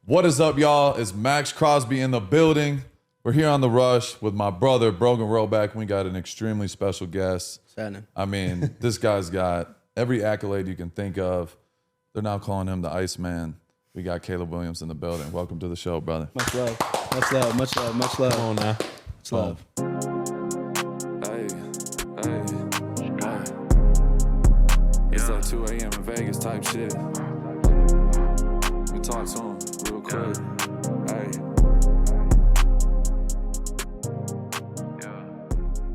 What is up, y'all? It's Maxx Crosby in the building. We're here on The Rush with my brother, Brogan Roback. We got an extremely special guest. I mean, this guy's got every accolade you can think of. They're now calling him the Iceman. We got Caleb Williams in the building. Welcome to the show, brother. Much love. Much love. Much love. Much love. Come on now. Much love. Hey. It's like 2 a.m. in Vegas type shit. We talk to him real quick. Hey.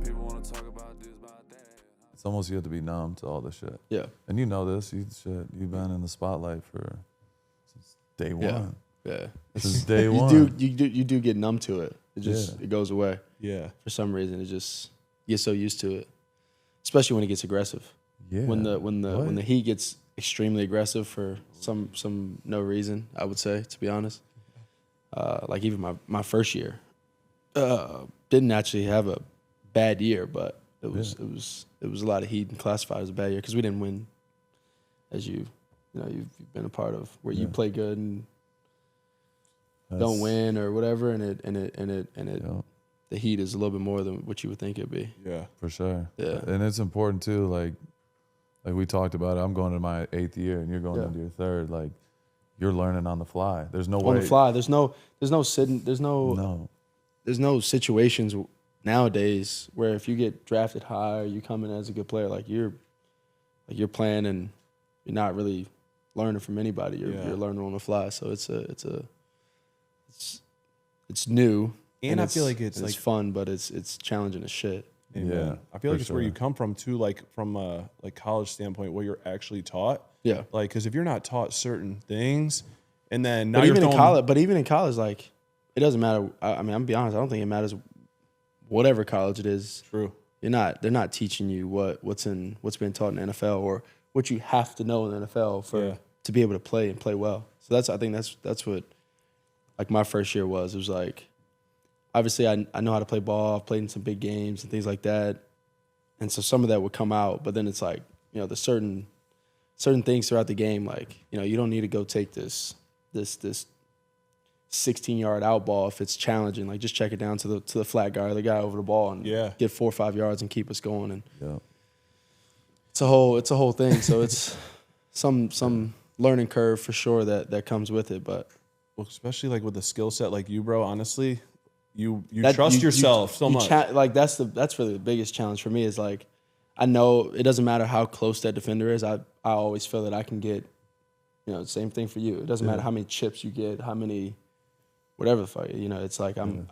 People want to talk about this, about that. It's almost you have to be numb to all this shit. Yeah. And you know this. You've been in the spotlight since day one. Yeah. Since day one. You do get numb to it. It goes away. Yeah. For some reason, you get so used to it, especially when it gets aggressive. Yeah. When the heat gets extremely aggressive for some no reason, I would say, to be honest. Like even my first year, didn't actually have a bad year, but it was a lot of heat and classified as a bad year because we didn't win, as you've been a part of, where you play good and don't win or whatever, the heat is a little bit more than what you would think it'd be. Yeah, for sure. Yeah, and it's important too. Like we talked about it. I'm going to my 8th year, and you're going into your 3rd. Like you're learning on the fly. There's no way on the fly. There's no sitting. There's no situations nowadays where if you get drafted high or you come in as a good player, you're playing and you're not really learning from anybody. You're learning on the fly. So it's new. And I feel like it's fun, but it's challenging as shit. Yeah, I feel like it's where you come from too, like from a college standpoint, what you're actually taught. Yeah, like because if you're not taught certain things, and then now even in college, like it doesn't matter. I mean, I'm gonna be honest. I don't think it matters. Whatever college it is, true. They're not teaching you what's been taught in the NFL or what you have to know in the NFL to be able to play and play well. So I think that's what like my first year was. It was like, obviously I know how to play ball. I've played in some big games and things like that, and so some of that would come out. But then it's like, there's certain things throughout the game, like you don't need to go take this 16-yard out ball if it's challenging. Like just check it down to the flat guy or the guy over the ball and get 4 or 5 yards and keep us going. And it's a whole thing. So it's some learning curve for sure that comes with it. But especially like with the skill set like you, bro. Honestly, you trust yourself so much. Like that's really the biggest challenge for me is like I know it doesn't matter how close that defender is. I always feel that I can get same thing for you. It doesn't matter how many chips you get, how many. Whatever the fuck, it's like I'm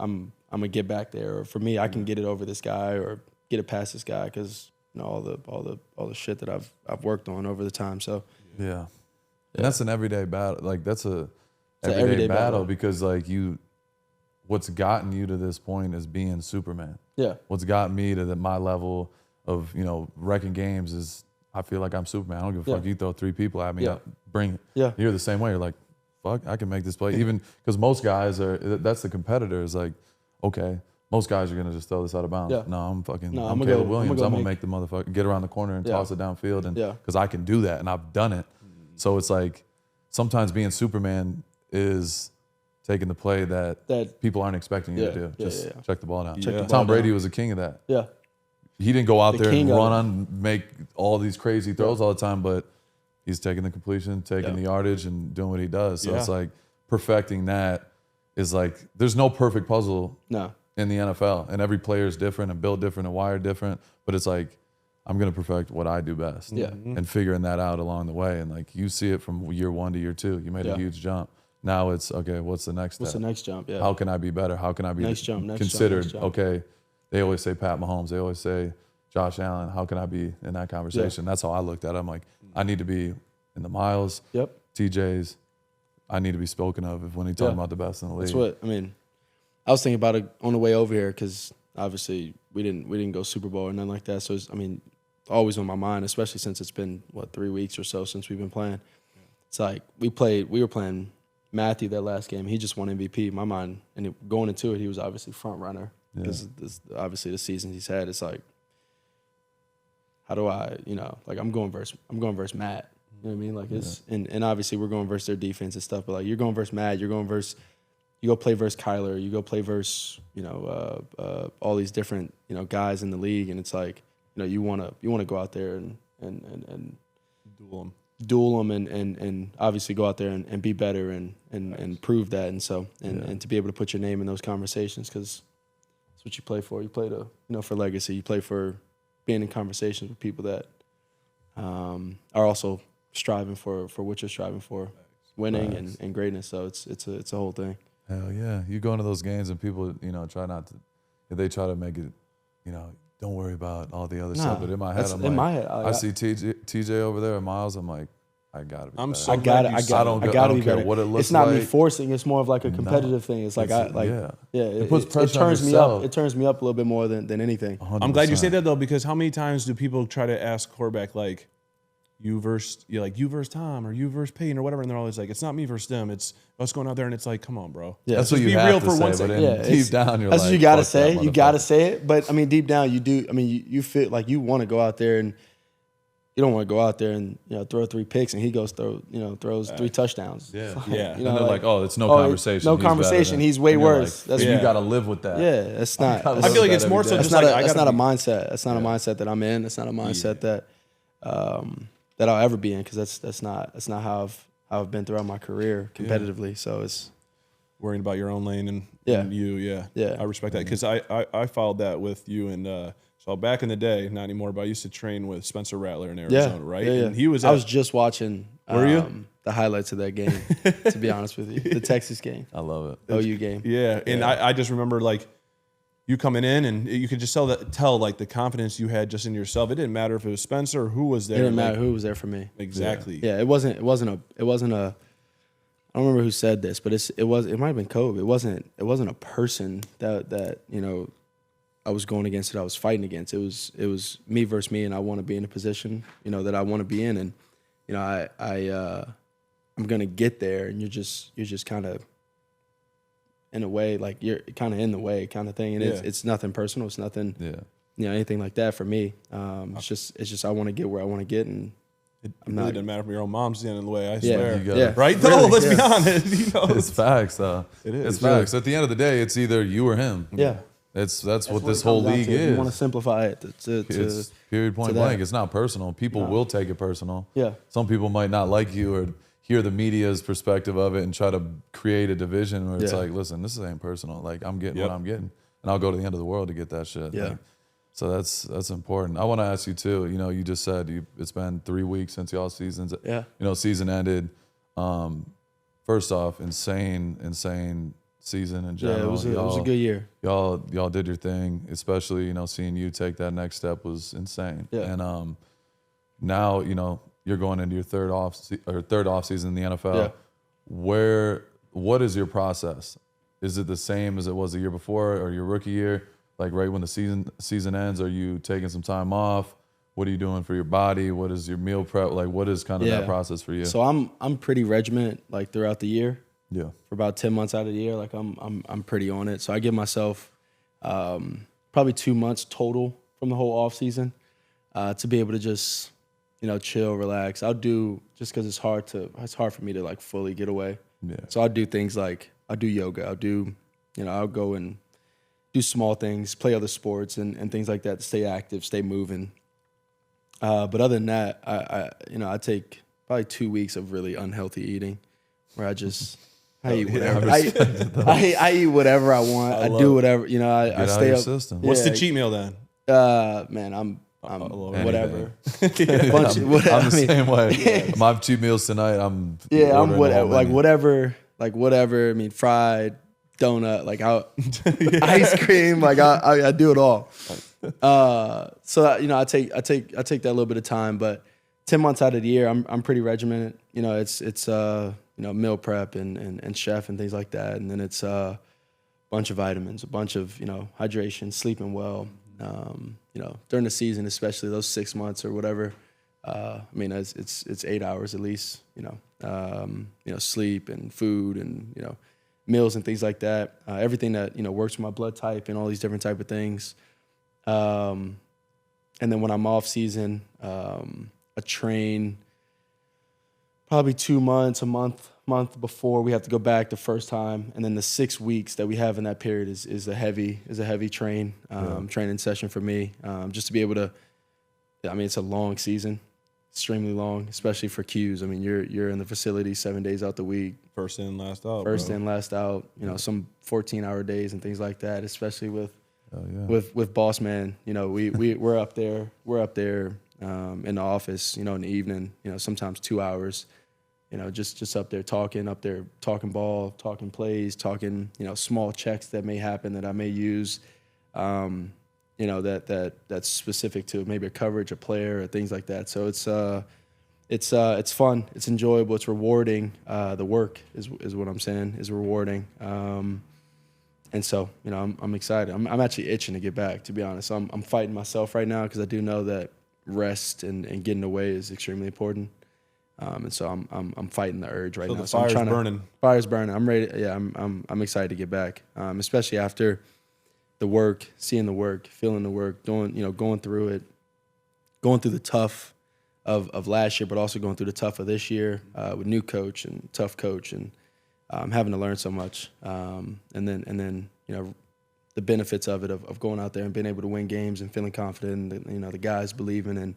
gonna get back there. Or for me, I can get it over this guy or get it past this guy because all the shit that I've worked on over the time. So and that's an everyday battle. Like that's an everyday battle because like what's gotten you to this point is being Superman. Yeah. What's gotten me to my level of wrecking games is I feel like I'm Superman. I don't give a fuck. You throw 3 people at me, bring it. Yeah. You're the same way. You're like, fuck, I can make this play. Even because most guys that's the competitors. Like, okay, most guys are going to just throw this out of bounds. Yeah. No, I'm Caleb Williams. I'm going to make the motherfucker get around the corner and toss it downfield. And because I can do that and I've done it. So it's like sometimes being Superman is taking the play that people aren't expecting you to do. Just check the ball down. Tom Brady was a king of that. Yeah. He didn't go out there and run on, make all these crazy throws all the time, but he's taking the completion, taking the yardage, and doing what he does. So it's like perfecting that is like there's no perfect puzzle in the NFL, and every player is different and built different and wired different. But it's like I'm gonna perfect what I do best, and figuring that out along the way. And like you see it from year 1 to year 2, you made a huge jump. Now it's okay. What's the next step? What's the next jump? Yeah. How can I be better? How can I be considered? Okay. They always say Pat Mahomes. They always say Josh Allen. How can I be in that conversation? That's how I looked at it. I'm like, I need to be in the Miles, TJs. I need to be spoken of when he's talking about the best in the league. That's what I mean. I was thinking about it on the way over here because obviously we didn't go Super Bowl or nothing like that. So always on my mind, especially since it's been 3 weeks or so since we've been playing. It's like we were playing Matthew that last game. He just won MVP. In my mind, and going into it, he was obviously front runner because obviously the season he's had. It's like, how do I, I'm going versus Matt. You know what I mean? Like it's and obviously we're going versus their defense and stuff, but like you're going versus Matt, you go play versus Kyler, you go play versus all these different guys in the league, and it's like you want to go out there and duel them and obviously go out there and be better and prove that, and so and to be able to put your name in those conversations, because that's what you play for. You play to for legacy. You play for being in conversations with people that are also striving for what you're striving for, winning and greatness. So it's a whole thing. Hell yeah. You go into those games and people, try not to, they try to make it, don't worry about all the other stuff. But in my head, I see TJ over there and Miles. I'm like, I gotta be. I don't care what it looks like. It's not me forcing. It's more of like a competitive thing. It's like it puts pressure. It turns me up. It turns me up a little bit more than anything. 100%. I'm glad you say that though, because how many times do people try to ask quarterback like, you versus Tom or you versus Peyton or whatever, and they're always like, it's not me versus them. It's us going out there, and it's like, come on, bro. Yeah, that's what you have to say. But deep down, that's what you gotta say. You gotta say it. But I mean, deep down, you do. I mean, you feel like you want to go out there, and you don't want to go out there and throw 3 picks, and he goes throws 3 touchdowns. Yeah, yeah. And they're like, oh, it's no conversation. No conversation. He's way worse. That's you got to live with that. Yeah, that's not. I feel like it's more so just like that's not a mindset. That's not a mindset that I'm in. That's not a mindset that I'll ever be in, because that's not how I've been throughout my career competitively. So it's worrying about your own lane and you. Yeah. I respect that, because I followed that with you, and so back in the day, not anymore, but I used to train with Spencer Rattler in Arizona, right? Yeah. And he was. I was just watching. Were you? The highlights of that game, to be honest with you, the Texas game. I love it. OU game. Yeah, and I just remember like you coming in, and you could just tell like the confidence you had just in yourself. It didn't matter if it was Spencer or who was there. It didn't matter who was there for me. Exactly. Yeah, it wasn't a. I don't remember who said this, but it might have been Kobe. It wasn't a person that I was going against, that I was fighting against. It was me versus me, and I want to be in a position that I want to be in, and I'm gonna get there, and you're just kind of in a way, like you're kind of in the way kind of thing, and it's nothing personal. It's nothing anything like that for me. It's just I want to get where I want to get, and it really doesn't matter if your own mom's in the way. I swear, right? No, let's be honest. It's facts, though. It is. It's facts. At the end of the day, it's either you or him. Yeah. That's what this whole league is. You want to simplify it to period, point blank. It's not personal. People will take it personal. Yeah. Some people might not like you or hear the media's perspective of it and try to create a division where it's like, listen, this ain't personal. Like, I'm getting what I'm getting, and I'll go to the end of the world to get that shit. Yeah. Like, so that's important. I want to ask you too. You just said it's been 3 weeks since y'all seasons. Season ended. First off, insane season in general. Yeah, it was a good year. Y'all did your thing, especially seeing you take that next step was insane. Yeah. And now you're going into your third off season in the NFL. Yeah. What is your process? Is it the same as it was the year before or your rookie year? Like right when the season ends, are you taking some time off? What are you doing for your body? What is your meal prep? Like what is kind of that process for you? So I'm pretty regimented like throughout the year. Yeah. For about 10 months out of the year, like I'm pretty on it. So I give myself probably 2 months total from the whole off season to be able to just chill, relax. I'll do, just because it's hard for me to like fully get away. Yeah. So I'll do things like I'll do yoga. I'll do I'll go and do small things, play other sports and things like that to stay active, stay moving. But other than that, I take probably 2 weeks of really unhealthy eating, where I just I eat whatever. I eat whatever I want. I do whatever. I stay up. System. What's the cheat meal then? Man, I'm whatever. I'm the same way. Yeah. My cheat meals tonight. I'm whatever. I mean, fried donut, like ice cream. Like I do it all. So I take that little bit of time, but 10 months out of the year, I'm pretty regimented. It's meal prep and chef and things like that. And then it's a bunch of vitamins, a bunch of, hydration, sleeping well. During the season, especially those 6 months or whatever, it's 8 hours at least, sleep and food and, meals and things like that. Everything that, works with my blood type and all these different type of things. And then when I'm off season, I train probably 2 months, a month before we have to go back the first time, and then the 6 weeks that we have in that period is a heavy training session for me, just to be able to. I mean, it's a long season, extremely long, especially for Qs. I mean, you're in the facility 7 days out the week, first in, last out. First in, last out. You know, some 14-hour days and things like that, especially with Boss Man. You know, we're up there. We're up there in the office. You know, in the evening. You know, sometimes 2 hours. You know, just up there talking ball, talking plays, talking, you know, small checks that may happen that I may use, you know, that's specific to maybe a coverage, a player, or things like that. So it's fun, it's enjoyable, it's rewarding. The work is what I'm saying is rewarding. And so, you know, I'm excited. I'm actually itching to get back, to be honest. I'm fighting myself right now because I do know that rest and getting away is extremely important. And so I'm fighting the urge right now. So the fire's burning. Fire's burning. I'm ready. Yeah, I'm excited to get back. Especially after the work, seeing the work, feeling the work, going through it, going through the tough of last year, but also going through the tough of this year with new coach and tough coach, and having to learn so much. And then you know, the benefits of it of going out there and being able to win games and feeling confident, and, you know, the guys believing, and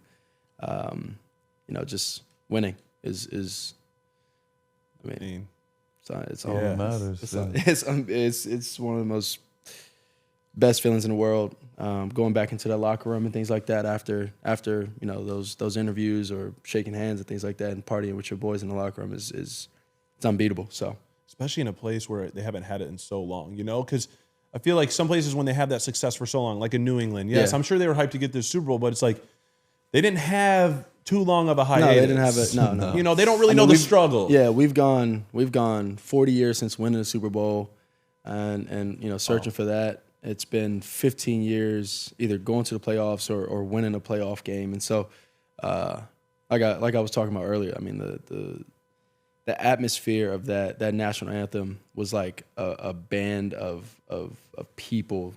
you know, just winning. Is I mean, it's all that matters. It's one of the most best feelings in the world. Going back into the locker room and things like that after you know those interviews or shaking hands and things like that, and partying with your boys in the locker room is it's unbeatable. So especially in a place where they haven't had it in so long, you know, because I feel like some places when they have that success for so long, like in New England, yes, I'm sure they were hyped to get this Super Bowl, but it's like they didn't have too long of a hiatus. No, they didn't have it. No. You know, they don't really know the struggle. Yeah, we've gone 40 years since winning the Super Bowl, and you know, searching for that. It's been 15 years either going to the playoffs or winning a playoff game. And so, like I was talking about earlier, I mean, the atmosphere of that national anthem was like a band of people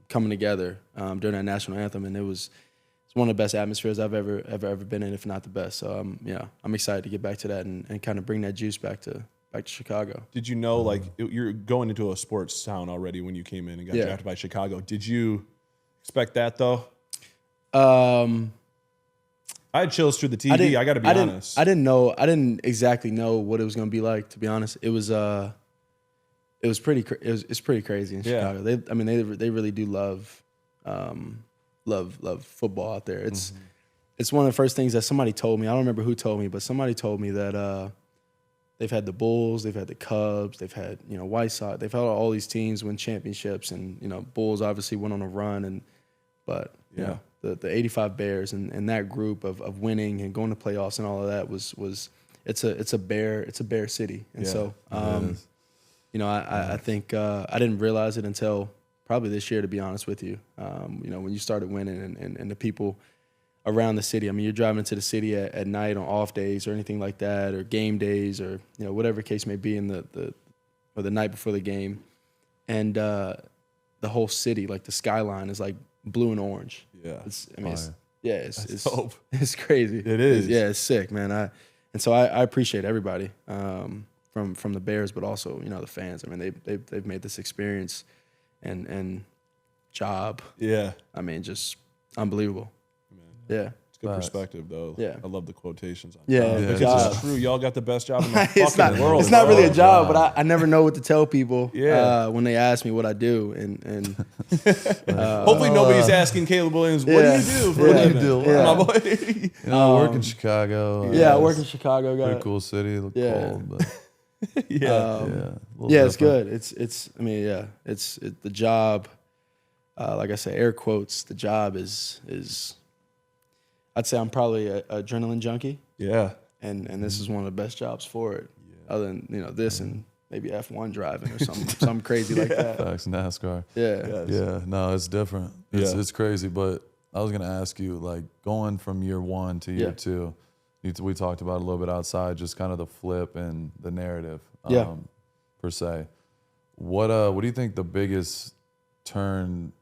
coming together during that national anthem, and it's one of the best atmospheres I've ever been in, if not the best. So I'm excited to get back to that and kind of bring that juice back to Chicago. Did you know, like, you're going into a sports town already when you came in and got drafted by Chicago? Did you expect that though? I had chills through the TV. I got to be honest. I didn't know. I didn't exactly know what it was going to be like. To be honest, it was pretty. It's pretty crazy in Chicago. They really do love football out there. It's one of the first things that somebody told me. I don't remember who told me, but somebody told me that they've had the Bulls, they've had the Cubs, they've had, you know, White Sox, they've had all these teams win championships, and, you know, Bulls obviously went on a run, but you know, the 85 Bears and that group of winning and going to playoffs and all of that was it's a bear city. And so you know, I think I didn't realize it until probably this year, to be honest with you. You know, when you started winning and the people around the city. I mean, you're driving into the city at night on off days or anything like that, or game days, or, you know, whatever case may be in the night before the game, and the whole city, like the skyline, is like blue and orange. Yeah, it's crazy. It is. It's sick, man. And so I appreciate everybody from the Bears, but also, you know, the fans. I mean, they've made this experience and job. Yeah, I mean, just unbelievable. Yeah. It's good perspective, though. Yeah. I love the quotations on it. Yeah. Because it's true. Y'all got the best job in the fucking world. It's not really a job, but I never know what to tell people when they ask me what I do. And hopefully nobody's asking Caleb Williams, what do you do for a living? My boy. You know, I work in Chicago. I work in Chicago. Pretty cool city. Look cold, but it's good. It's the job. Like I say, air quotes. The job is. I'd say I'm probably a adrenaline junkie. Yeah. And this is one of the best jobs for it. Yeah. Other than, you know, this and maybe F1 driving or something crazy like that. Facts, NASCAR. Yeah. Yeah. No, it's different. It's crazy. But I was gonna ask you, like, going from year one to year two, we talked about a little bit outside, just kind of the flip and the narrative, per se. What do you think the biggest turn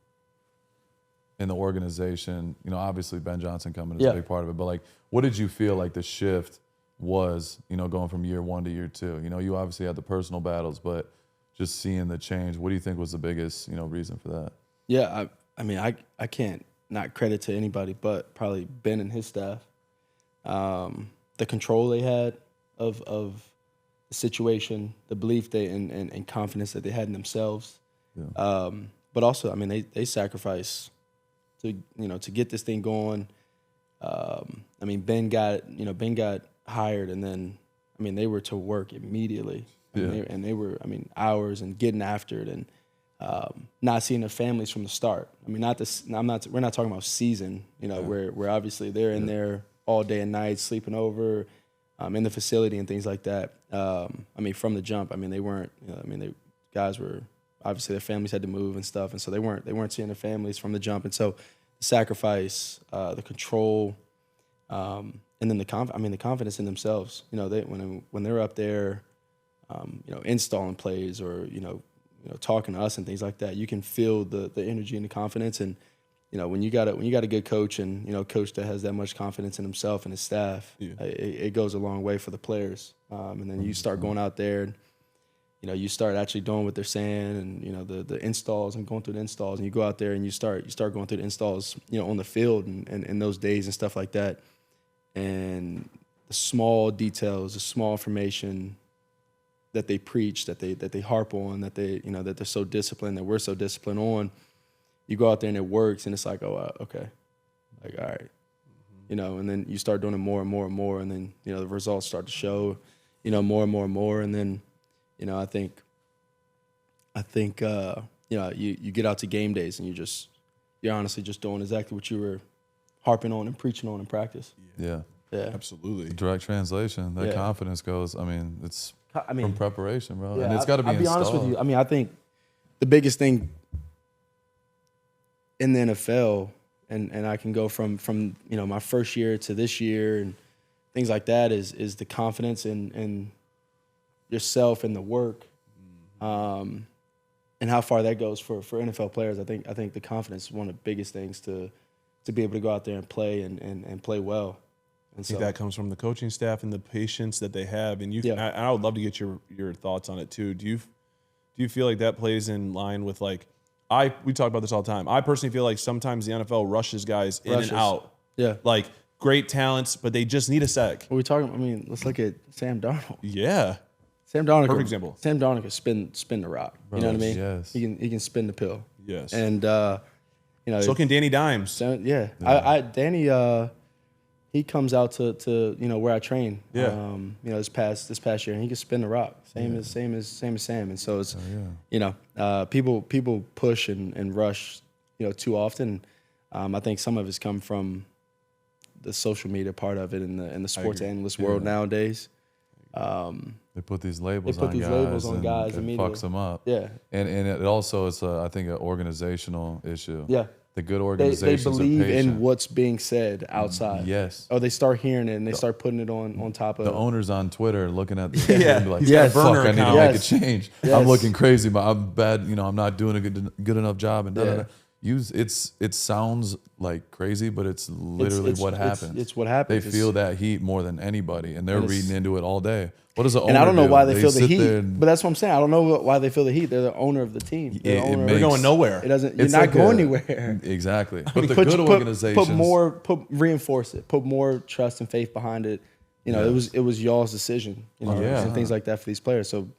in the organization, you know, obviously Ben Johnson coming is a big part of it, but like, what did you feel like the shift was, going from year 1 to year 2? You obviously had the personal battles, but just seeing the change, what do you think was the biggest, reason for that? Yeah, I mean, I can't not credit to anybody but probably Ben and his staff. The control they had of the situation, the belief and confidence that they had in themselves. Yeah. But also, I mean, they sacrifice to get this thing going. I mean, Ben got hired, and then, I mean, they were to work immediately. And they were, I mean, hours and getting after it, and not seeing their families from the start. I mean, we're not talking about season, where obviously they're in there all day and night, sleeping over, in the facility and things like that. I mean, from the jump, I mean, they weren't, guys were, obviously their families had to move and stuff, and so they weren't seeing their families from the jump. And so the sacrifice, the control, and then the confidence in themselves. When they're up there, installing plays or talking to us and things like that, you can feel the energy and the confidence. And when you got a good coach and coach that has that much confidence in himself and his staff, it goes a long way for the players. And then you start going out there and you start actually doing what they're saying, and the installs and going through the installs, and you go out there and you start going through the installs on the field and those days and stuff like that. And the small details, the small information that they preach, that they harp on, that that they're so disciplined, that we're so disciplined on, you go out there and it works, and it's like, oh, okay, like, all right, and then you start doing it more and more and more, and then the results start to show, more and more and more, and then I think you get out to game days and you're honestly just doing exactly what you were harping on and preaching on in practice. Yeah, absolutely. Direct translation. That confidence goes. I mean, it's from preparation, bro. Yeah, and it's got to be. I'll be honest with you. I mean, I think the biggest thing in the NFL, and I can go from my first year to this year and things like that, is the confidence in yourself and the work, and how far that goes for NFL players. I think the confidence is one of the biggest things to be able to go out there and play and play well. And I think that comes from the coaching staff and the patience that they have. And I would love to get your thoughts on it too. Do you feel like that plays in line with, like, we talk about this all the time. I personally feel like sometimes the NFL rushes guys in and out. Yeah. Like, great talents, but they just need a sec. What are we talking? I mean, let's look at Sam Darnold. Yeah. Sam Darnold. Perfect example. Sam Darnold can spin the rock. Bro, you know what I mean? Yes. He can spin the pill. Yes. And so can Danny Dimes. Danny he comes out to where I train. Yeah. This past year, and he can spin the rock. Same as Sam. And so it's people push and rush too often. I think some of it's come from the social media part of it in the sports analyst world nowadays. They put these labels on guys and it fucks them up. Yeah. And it also is I think an organizational issue. Yeah. The good organizations they believe in what's being said outside. Yes. Or they start hearing it and they start putting it on top of the owners on Twitter looking at the and be like, fuck, I need to make a change. Yes. I'm looking crazy, but I'm bad. I'm not doing a good enough job. And it sounds like crazy, but it's literally what happens. It's what happens. They feel that heat more than anybody, and they're reading into it all day. What does the owner And I don't know do? why they feel the heat, but that's what I'm saying. I don't know why they feel the heat. They're the owner of the team. They're going nowhere. You're not going anywhere. Exactly. But the good organizations reinforce it. Put more trust and faith behind it. It was y'all's decision. And things like that for these players. So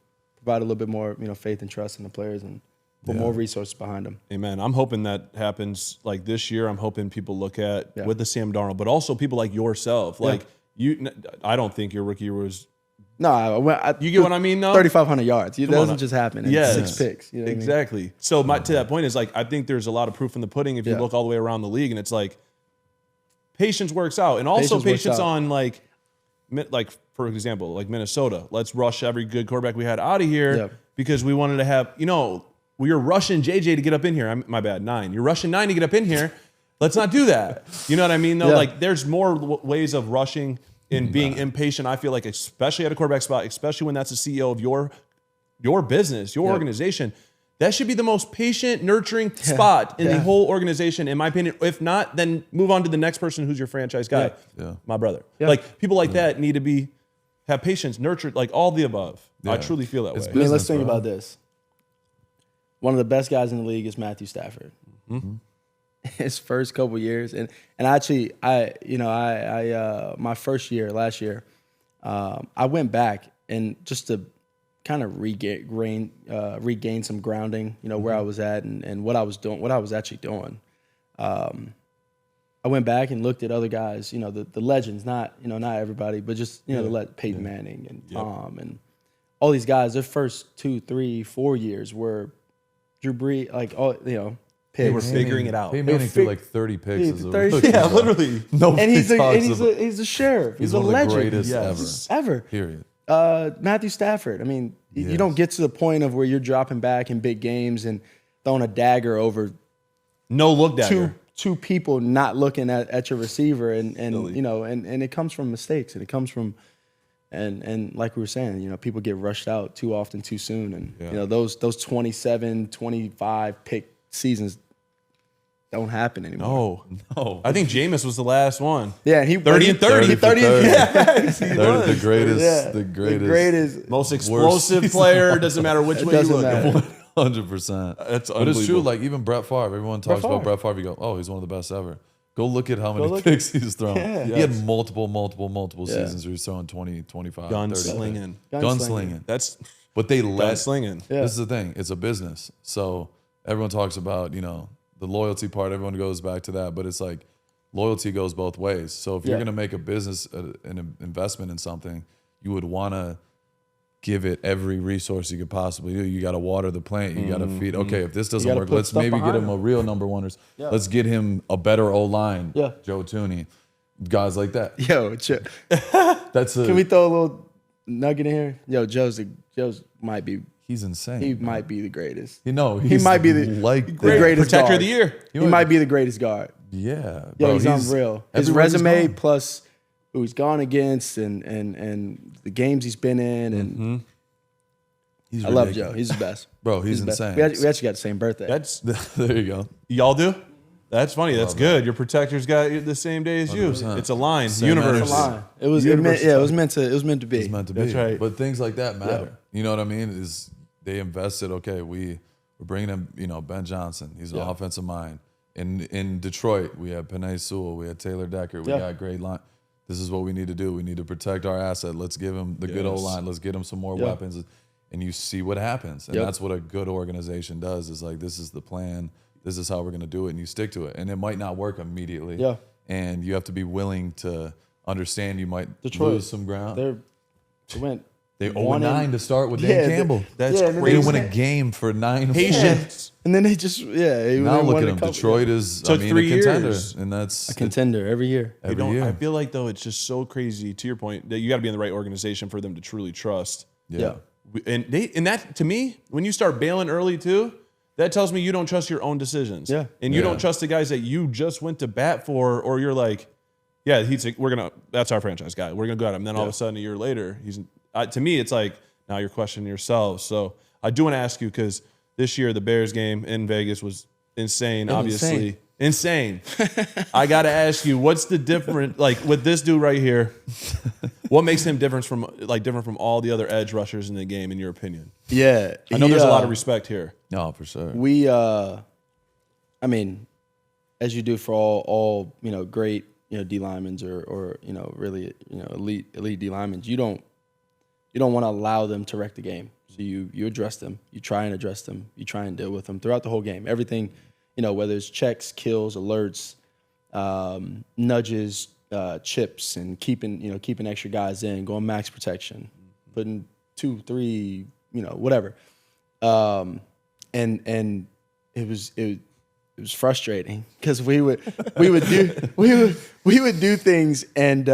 provide a little bit more faith and trust in the players and put more resources behind them. Amen. I'm hoping that happens like this year. I'm hoping people look at with the Sam Darnold, but also people like yourself. Like I don't think your rookie year was. No, you get what I mean, though? 3,500 yards. It doesn't just happen. It's 6 picks. You know exactly. I mean? So to that point is, like, I think there's a lot of proof in the pudding if you look all the way around the league, and it's like patience works out, and also patience on like for example, like Minnesota. Let's rush every good quarterback we had out of here because we wanted to have we were rushing JJ to get up in here. My bad, 9. You're rushing 9 to get up in here. Let's not do that. You know what I mean? Though, like, there's more ways of rushing. In being impatient, I feel like, especially at a quarterback spot, especially when that's the CEO of your business, your organization, that should be the most patient, nurturing spot in the whole organization, in my opinion. If not, then move on to the next person who's your franchise guy. My brother. Like, people like that need to be have patience, nurture, like all the above. Yeah. I truly feel that way. I mean, let's think about this. One of the best guys in the league is Matthew Stafford. Mm-hmm. His first couple years, and actually, my first year, last year, I went back and just to kind of regain some grounding, where I was at and what I was doing, what I was actually doing. I went back and looked at other guys, the legends, not everybody, but just, Peyton Manning and Tom and all these guys, their first 2, 3, 4 years were Drew Brees, picks. They were figuring it out. Peyton Manning threw like 30 picks as a rookie. Yeah, literally. Nobody he's a sheriff. He's a one of legend. the greatest ever. Period. Matthew Stafford. I mean, you don't get to the point of where you're dropping back in big games and throwing a dagger over no look dagger. Two people not looking at your receiver, and it comes from mistakes, and it comes from and like we were saying, people get rushed out too often too soon, and those 27, 25 pick seasons don't happen anymore. No. I think Jameis was the last one. Yeah, and he 30 and 30. 30 Yeah, the greatest, most explosive player. Doesn't matter which way you look at it. 100%. That's but it's true. Like even Brett Favre, everyone talks about Brett Favre. You go, oh, he's one of the best ever. Go look at how many picks he's thrown. Yeah. He had multiple seasons where he's throwing 20, 25, 30. Gunslinging. But they let. Gunslinging. Yeah. This is the thing. It's a business. So everyone talks about, the loyalty part. Everyone goes back to that. But it's like loyalty goes both ways. So if you're going to make a business, an investment in something, you would want to give it every resource you could possibly do. You got to water the plant. You got to feed. Okay, if this doesn't work, let's maybe get him a real number one. Yeah. Let's get him a better O-line. Yeah. Joe Tooney. Guys like that. Can we throw a little nugget in here? Joe's might be. He's insane. He might be the greatest. He might be the greatest protector guard. of the year. He might be the greatest guard. Yeah. He's unreal. His resume plus who he's gone against and the games he's been in and I love Joe. He's the best. Bro, he's insane. We actually got the same birthday. There you go. Y'all do? That's funny. That's good. Your protector's got the same day as you. 100%. It's a line. Universe. It's a line. It was meant to be. It's meant to be. That's right. But things like that matter. Yeah. You know what I mean? Is they invested, okay, we're bringing in, Ben Johnson. He's an offensive mind. In Detroit, we had Penei Sewell, we had Taylor Decker, we got great line. This is what we need to do. We need to protect our asset. Let's give him the good old line. Let's get him some more weapons. And you see what happens. And that's what a good organization does, is like, this is the plan. This is how we're going to do it. And you stick to it. And it might not work immediately. Yeah. And you have to be willing to understand you might lose some ground. They 0-9 to start with Dan Campbell. That's crazy. They win a game for 9 patience. And then they just, now look at them. Detroit is, took 3 contender. Years. And that's a contender every year. I feel like, though, it's just so crazy, to your point, that you got to be in the right organization for them to truly trust. Yeah. And that, to me, when you start bailing early, too, that tells me you don't trust your own decisions. Yeah. And you don't trust the guys that you just went to bat for, or you're like, that's our franchise guy. We're going to go at him. And then all of a sudden, a year later, to me, it's like, now you're questioning yourselves. So I do want to ask you, because this year the Bears game in Vegas was insane, obviously. Insane. I got to ask you, what's the difference, like with this dude right here, what makes him different from all the other edge rushers in the game, in your opinion? Yeah. I know there's a lot of respect here. No, for sure. We, I mean, as you do for all great, D linemen or really, elite D linemen, you don't want to allow them to wreck the game. So you address them. You try and address them. You try and deal with them throughout the whole game. Everything, whether it's checks, kills, alerts, nudges, chips, and keeping extra guys in, going max protection, putting 2, 3, whatever. And it was frustrating because we would do things and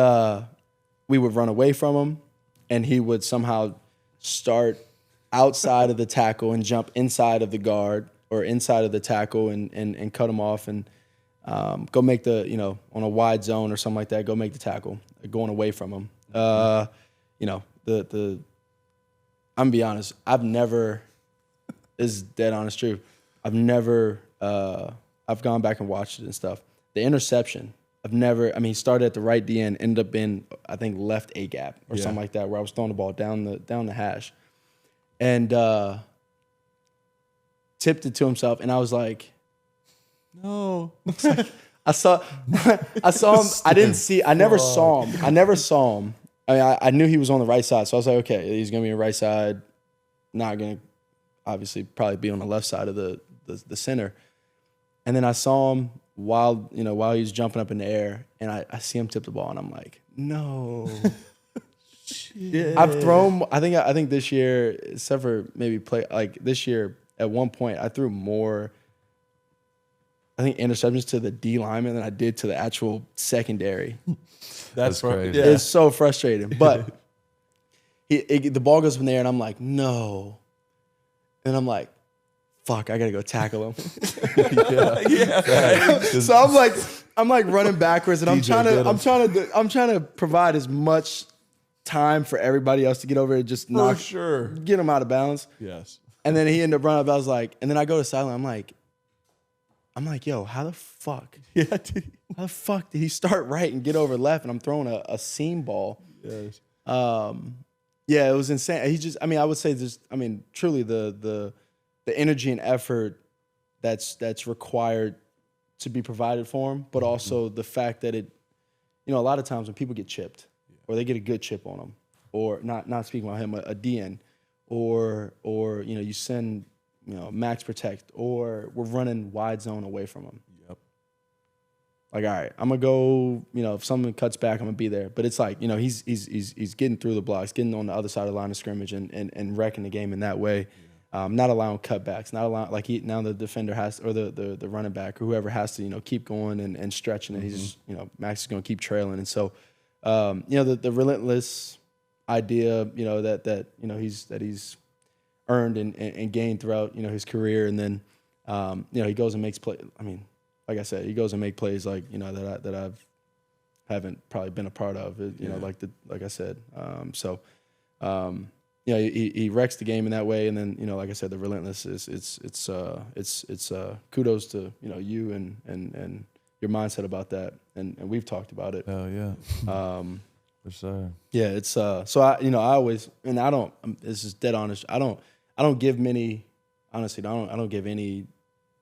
we would run away from him. And he would somehow start outside of the tackle and jump inside of the guard or inside of the tackle and cut him off and go make the, on a wide zone or something like that, go make the tackle, going away from him. I'm gonna be honest, I've never, this is dead honest truth, I've gone back and watched it and stuff. The interception I've never. I mean, he started at the right DN, ended up being, I think, left A gap or something like that, where I was throwing the ball down the hash, and tipped it to himself, and I was like, no. I saw him. I never saw him. I mean, I knew he was on the right side, so I was like, okay, he's gonna be on the right side. Not gonna, obviously, probably be on the left side of the center. And then I saw him while he was jumping up in the air, and I see him tip the ball, and I'm like, no. I've thrown. I think this year, except for maybe this year, at one point I threw more, I think, interceptions to the D lineman than I did to the actual secondary. That's crazy. Yeah. It's so frustrating. But the ball goes in there, and I'm like, no. And I'm like, fuck, I gotta go tackle him. So I'm like running backwards, and I'm trying to provide as much time for everybody else to get over and just get him out of bounds. Yes. And then he ended up running up. I was like, and then I go to sideline. I'm like, yo, how the fuck? Yeah, How the fuck did he start right and get over left? And I'm throwing a seam ball. Yes. Yeah, it was insane. He just, I mean, I would say just, I mean, truly the energy and effort that's required to be provided for him, but also the fact that it, a lot of times when people get chipped or they get a good chip on them, or not speaking about him, a DN, or you send, max protect, or we're running wide zone away from him. Yep. Like, all right, I'm gonna go. If someone cuts back, I'm gonna be there. But it's like, he's getting through the blocks, getting on the other side of the line of scrimmage, and wrecking the game in that way. Yeah. Not allowing cutbacks, not allowing now the defender has, or the running back or whoever has to keep going and stretching, and he's Maxx is gonna keep trailing, and so the relentless idea that he's earned and gained throughout his career, and then he goes and makes play. I mean, like I said, he goes and make plays like that I haven't probably been a part of. Like I said, he wrecks the game in that way, and then like I said, the relentless is it's kudos to you and your mindset about that, and we've talked about it. Oh yeah. For sure. Yeah, it's so I always, and I don't. This is dead honest. I don't give many. Honestly, I don't give any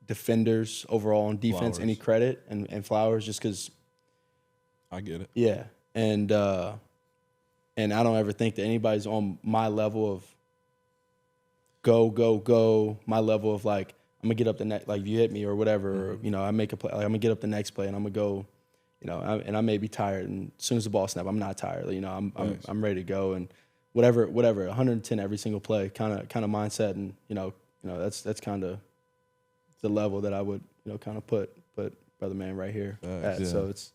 defenders overall on defense any credit and flowers, just because. I get it. Yeah, and I don't ever think that anybody's on my level of go. My level of like, I'm gonna get up the next, like, if you hit me or whatever, or I make a play, like, I'm gonna get up the next play and I'm gonna go. And I may be tired, and as soon as the ball snaps, I'm not tired. I'm ready to go, and whatever, 110 every single play, kind of mindset, and that's kind of the level that I would kind of put Brother Man right here at. Yeah. So it's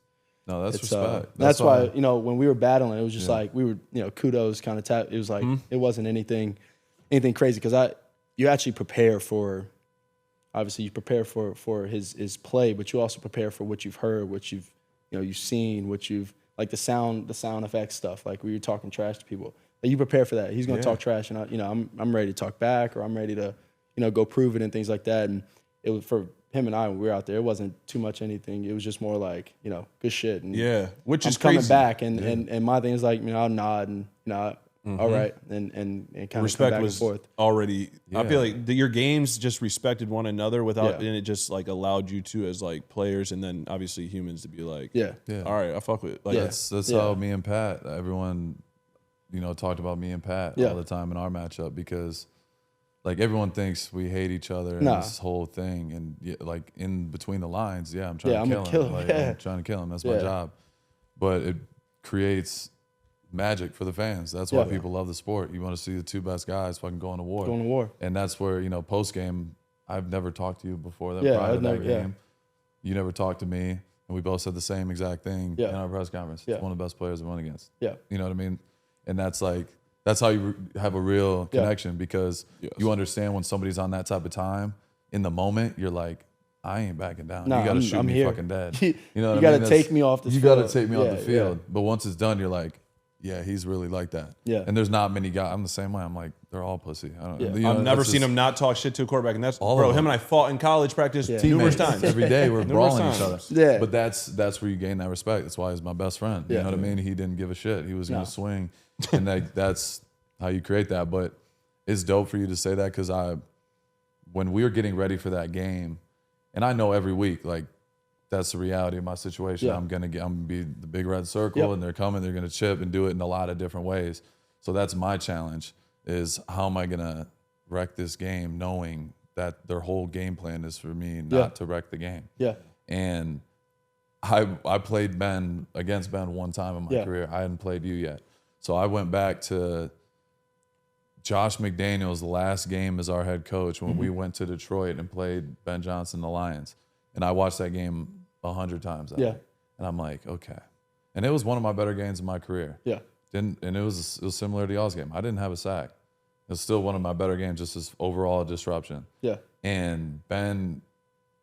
respect. That's why when we were battling, it was just like we were kudos kind of it was like it wasn't anything crazy, because you actually prepare for. Obviously, you prepare for his play, but you also prepare for what you've heard, what you've you've seen, what you've, like, the sound effects stuff, like we were talking trash to people. Like, you prepare for that. He's gonna talk trash, and I'm ready to talk back, or I'm ready to go prove it and things like that. And it was for him and I, when we were out there, it wasn't too much anything. It was just more like good shit. And which is coming crazy. Back, and my thing is like I'll nod and all right, and kind of respect back was and forth. Already. Yeah. I feel like your games just respected one another without, and it just like allowed you to, as like players, and then obviously humans, to be like, all right, I fuck with it. Like, that's how me and Pat, everyone, talked about me and Pat all the time in our matchup, because like everyone thinks we hate each other and this whole thing, and like in between the lines, I'm trying to kill him. Like, I'm trying to kill him. That's my job, but it creates magic for the fans. That's why people love the sport. You want to see the two best guys fucking going to war. And that's where, post game, I've never talked to you before prior to that game. You never talked to me, and we both said the same exact thing in our press conference. It's one of the best players to run against. Yeah. You know what I mean? And that's how you have a real connection, because you understand when somebody's on that type of time, in the moment, you're like, I ain't backing down. You got to shoot me fucking dead. You know what I mean? You got to take me off the field. You got to take me off the field. But once it's done, you're like, Yeah, he's really like that. Yeah. And there's not many guys. I'm the same way. I'm like, they're all pussy. I don't. Yeah. You know, I've never seen him not talk shit to a quarterback, and that's All bro. of Him them. and I fought in college practice numerous Teammates. times. Every day we're brawling each other. Yeah. But that's where you gain that respect. That's why he's my best friend. You Yeah. know what I mean? He didn't give a shit. He was gonna swing, and that's how you create that. But it's dope for you to say that because when we were getting ready for that game, and I know every week like. That's the reality of my situation. Yeah. I'm gonna be the big red circle, and they're coming. They're gonna chip and do it in a lot of different ways. So that's my challenge: is how am I gonna wreck this game, knowing that their whole game plan is for me not to wreck the game. Yeah. And I played against Ben one time in my career. I hadn't played you yet, so I went back to Josh McDaniels' last game as our head coach when we went to Detroit and played Ben Johnson, the Lions. And I watched that game 100 times. And I'm like, okay. And it was one of my better games in my career. Yeah. And it was similar to y'all's game. I didn't have a sack. It was still one of my better games, just as overall disruption. Yeah. And Ben,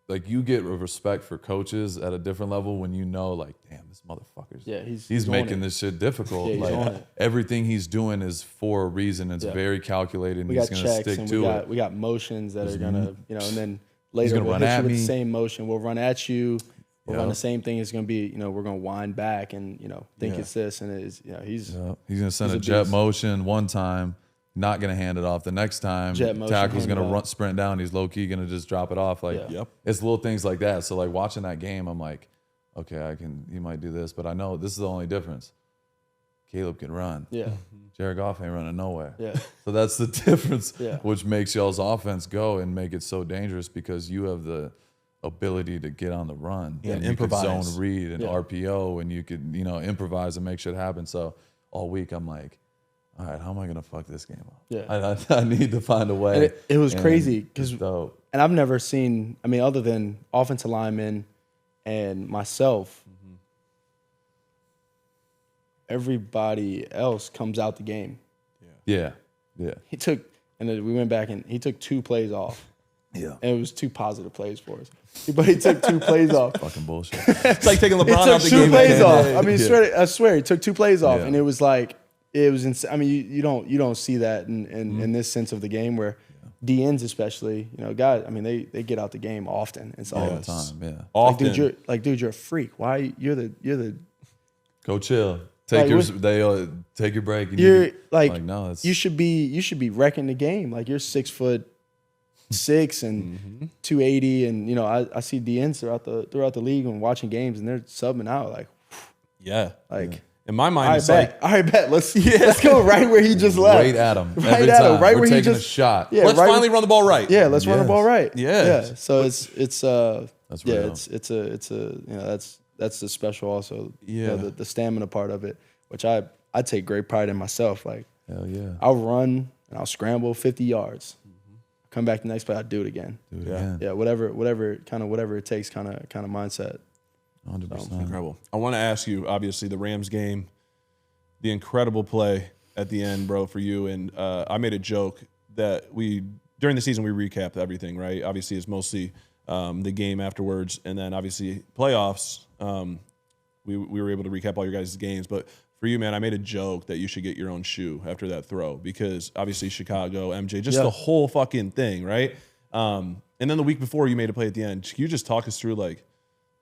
like you get respect for coaches at a different level when you know, like, damn, this motherfucker's he's making this shit difficult. Yeah, he's on like it. everything he's doing is for a reason. It's very calculated, and We he's got gonna checks stick and to it. we got motions that are gonna, and then later gonna we'll run hit at you with me. the same motion. We'll run at you. We'll run Yep. the same thing. It's gonna be, we're gonna wind back and think it's this, and it's he's He's gonna send he's a a jet beast. motion one time, not gonna hand it off. The next time, Jet motion, tackle's hand it gonna off. sprint down. He's low key gonna just drop it off. Like it's little things like that. So like watching that game, I'm like, okay, he might do this, but I know this is the only difference. Caleb can run. Yeah. Jared Goff ain't running nowhere. Yeah. So that's the difference, Yeah. which makes y'all's offense go and make it so dangerous because you have the ability to get on the run and you improvise. could zone read and RPO and you could improvise and make shit happen. So all week I'm like, all right, how am I gonna fuck this game up? Yeah. I need to find a way. And it was And crazy it's because, dope. and I've never seen. I mean, other than offensive linemen and myself, everybody else comes out the game. Yeah. He took, and then we went back and he took 2 plays off. Yeah. And it was 2 positive plays for us. But he took 2 plays off. Fucking bullshit. It's like taking He LeBron took out the 2 game. plays man. off. I mean, I swear, he took 2 plays off, Yeah. and it was like it was insane. I mean, you don't see that in this sense of the game where DNs especially, guys. I mean, they get out the game often. It's All all the time. Yeah. Often. dude, you're a freak. Why you're the Go chill. Like, Take your break. And you're you, like no, it's, you should be wrecking the game. Like you're 6'6" and 280, and I see DNs throughout the league when watching games, and they're subbing out like In my mind, I it's bet. like, I bet. Let's go right where he just left. right at him. Right Every at him. time. Right We're where he taking just a shot. Yeah, let's right finally run the ball right. Yeah, let's run the ball right. Yes. Yeah. So it's That's real. it's that's the special also. Yeah. The stamina part of it, which I take great pride in myself. Like Hell yeah. I'll run and I'll scramble 50 yards. Come back the next play, I'll do it again. Do it again. Yeah, whatever it takes kind of mindset. 100%. Incredible. I want to ask you, obviously, the Rams game, the incredible play at the end, bro, for you. And I made a joke that during the season, we recapped everything, right? Obviously, it's mostly the game afterwards. And then, obviously, playoffs, we were able to recap all your guys' games. But for you, man, I made a joke that you should get your own shoe after that throw because, obviously, Chicago, MJ, just the whole fucking thing, right? And then the week before, you made a play at the end. Can you just talk us through, like,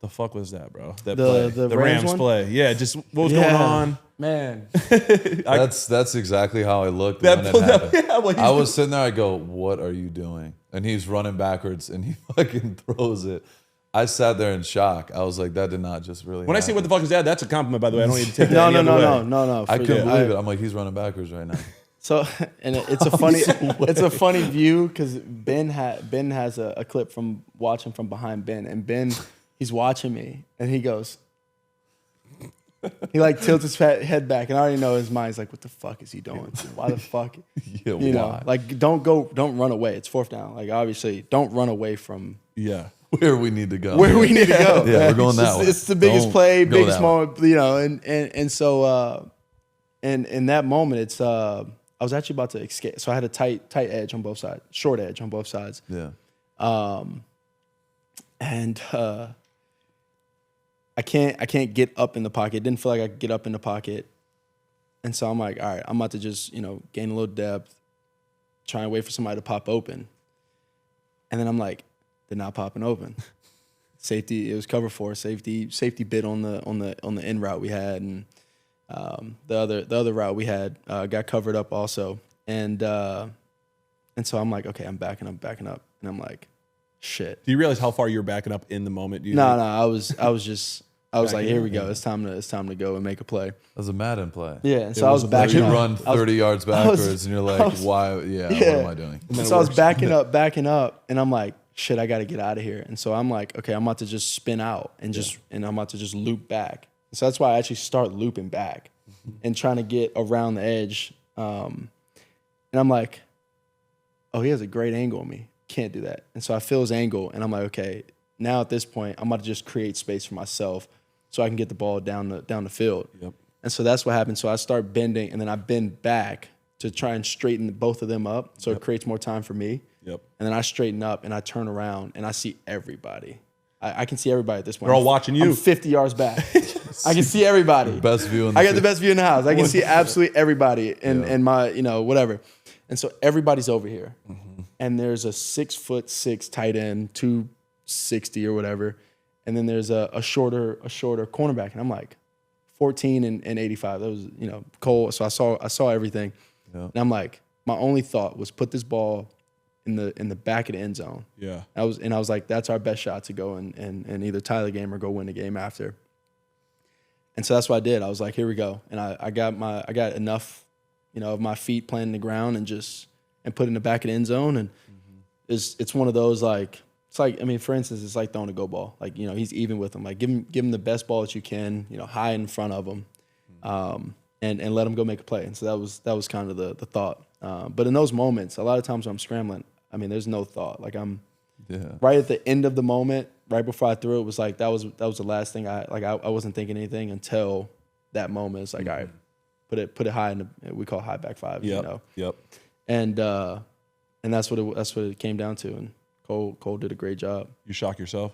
the fuck was that, bro? That play, the Rams one? play. Yeah, just what was going on? Man. That's exactly how I looked when it happened. I was sitting there, I go, what are you doing? And he's running backwards and he fucking throws it. I sat there in shock. I was like, that did not just really When I happen. say what the fuck is that, that's a compliment, by the way. I don't need to take that No. I couldn't believe it. I'm like, he's running backwards right now. So, and it's a funny view because Ben has a clip from watching from behind Ben, and Ben, he's watching me, and he goes, he like tilts his head back, and I already know his mind's like, what the fuck is he doing? Why the fuck? Yeah, You know, why? like don't run away. It's 4th down. Like obviously, don't run away from Where we need to go. where we need to go. Yeah, we're going that way. It's the biggest Don't play, go biggest that way. moment, and so and in that moment, it's I was actually about to escape, so I had a tight edge on both sides, short edge on both sides. Yeah. And I can't get up in the pocket. It didn't feel like I could get up in the pocket. And so I'm like, all right, I'm about to just, gain a little depth, try and wait for somebody to pop open. And then I'm like, they're not popping open. Safety, it was cover 4. Safety bit on the in route we had, and the other route we had got covered up also. And so I'm like, okay, I'm backing up, and I'm like, shit. Do you realize how far you're backing up in the moment? No, I was like, here we go. It's time to go and make a play. That was a Madden play. Yeah, and so I was backing up. You run 30 yards backwards, and you're like, why? Yeah, what am I doing? So I was backing up, and I'm like, shit, I got to get out of here. And so I'm like, okay, I'm about to just spin out and I'm about to just loop back. So that's why I actually start looping back and trying to get around the edge. And I'm like, oh, he has a great angle on me. Can't do that. And so I feel his angle, and I'm like, okay, now at this point, I'm about to just create space for myself so I can get the ball down the field. Yep. And so that's what happened. So I start bending, and then I bend back to try and straighten both of them up so it creates more time for me. Yep. And then I straighten up, and I turn around, and I see everybody. I can see everybody at this point. They're all watching you. I'm 50 yards back. I can see everybody. Best view in the I got the best view in the house. I can see absolutely everybody in my, whatever. And so everybody's over here. Mm-hmm. And there's a 6'6" tight end, 260 or whatever. And then there's a shorter cornerback. And I'm like 14 and 85. That was, Cole. So I saw everything. Yeah. And I'm like, my only thought was put this ball in the back of the end zone. Yeah. I was like, that's our best shot to go and either tie the game or go win the game after. And so that's what I did. I was like, here we go. And I got enough, of my feet planting the ground and put it in the back of the end zone. And it's one of those like, it's like, for instance, it's like throwing a go ball. Like, he's even with him. Like give him the best ball that you can, high in front of him, and let him go make a play. And so that was kind of the thought. But in those moments, a lot of times when I'm scrambling, there's no thought. Like I'm right at the end of the moment, right before I threw it, was like that was the last thing I wasn't thinking anything until that moment. It's like, all right, put it high in we call high back five. Yep. Yep. And that's what it came down to. And Cole did a great job. You shock yourself?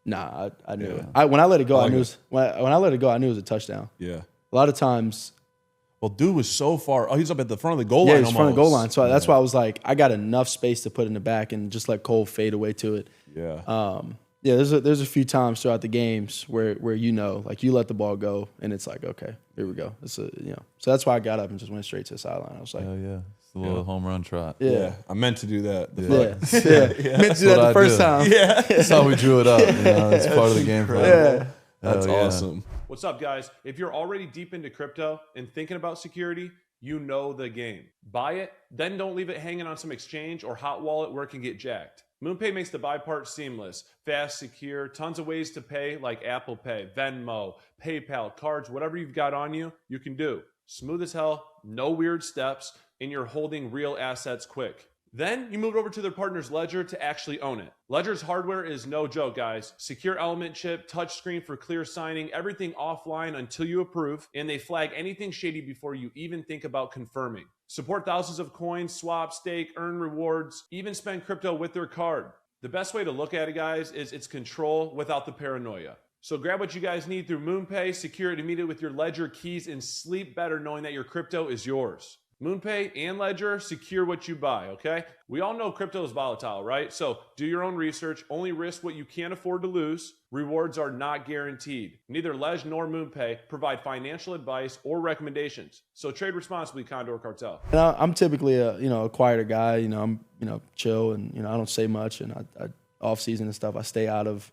Nah, I knew it. When I let it go, I knew it was a touchdown. Yeah. A lot of times. Well, dude was so far. Oh, he's up at the front of the goal line. Yeah, he's in front of the goal line. So that's why I was like, I got enough space to put in the back and just let Cole fade away to it. Yeah. There's a few times throughout the games where like you let the ball go and it's like, okay, here we go. So that's why I got up and just went straight to the sideline. I was like, oh yeah. It's a little home run trot. Yeah. I meant to do that. Yeah. Meant to do that the first time. Yeah. That's how we drew it up. It's part of the game plan. Yeah. That's awesome. What's up, guys? If you're already deep into crypto and thinking about security, you know the game. Buy it, then don't leave it hanging on some exchange or hot wallet where it can get jacked. MoonPay makes the buy part seamless, fast, secure, tons of ways to pay like Apple Pay, Venmo, PayPal, cards, whatever you've got on you, you can do. Smooth as hell, no weird steps, and you're holding real assets quick. Then you move it over to their partner's ledger to actually own it. Ledger's hardware is no joke, guys. Secure element chip, touchscreen for clear signing, everything offline until you approve, and they flag anything shady before you even think about confirming. Support thousands of coins, swap, stake, earn rewards, even spend crypto with their card. The best way to look at it, guys, is it's control without the paranoia. So grab what you guys need through MoonPay, secure it immediately with your Ledger keys, and sleep better knowing that your crypto is yours. MoonPay and Ledger, secure what you buy, okay? We all know crypto is volatile, right? So do your own research. Only risk what you can't afford to lose. Rewards are not guaranteed. Neither Ledge nor MoonPay provide financial advice or recommendations. So trade responsibly, Condor Cartel. And I'm typically a quieter guy. I'm chill and I don't say much. And I off season and stuff, I stay out of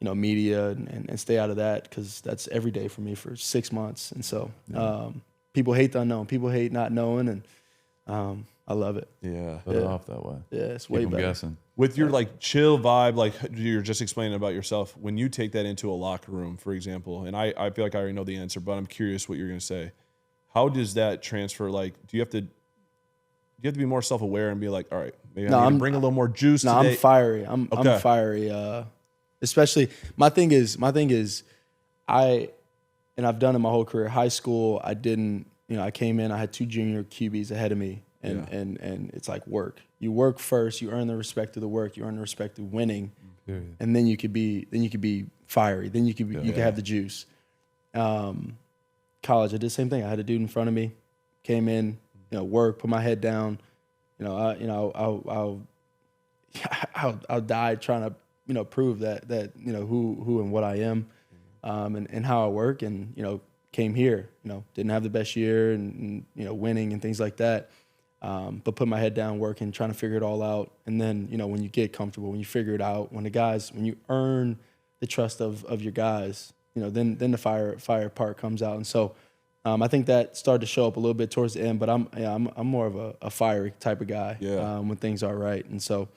media and stay out of that because that's every day for me for 6 months. And so. People hate the unknown. People hate not knowing, and I love it. Yeah, put it off that way. Yeah, it's way better. Guessing. With your chill vibe, like you're just explaining about yourself, when you take that into a locker room, for example, and I feel like I already know the answer, but I'm curious what you're going to say. How does that transfer? Like, do you have to be more self-aware and be like, all right, maybe I need to bring a little more juice today? I'm fiery. I'm fiery. Especially my thing is and I've done it my whole career. High school, I didn't, I came in, I had 2 junior QBs ahead of me. And it's like work. You work first, you earn the respect of the work, you earn the respect of winning. Period. And then you could be fiery. Then you could have the juice. college, I did the same thing. I had a dude in front of me, came in, work, put my head down. I'll die trying to, prove that who and what I am, and how I work. And came here, didn't have the best year, and winning and things like that. But put my head down, working, trying to figure it all out. And then, when you get comfortable, when you figure it out, when you earn the trust of your guys, then the fire part comes out. And so I think that started to show up a little bit towards the end, but I'm more of a fiery type of guy when things are right. And so,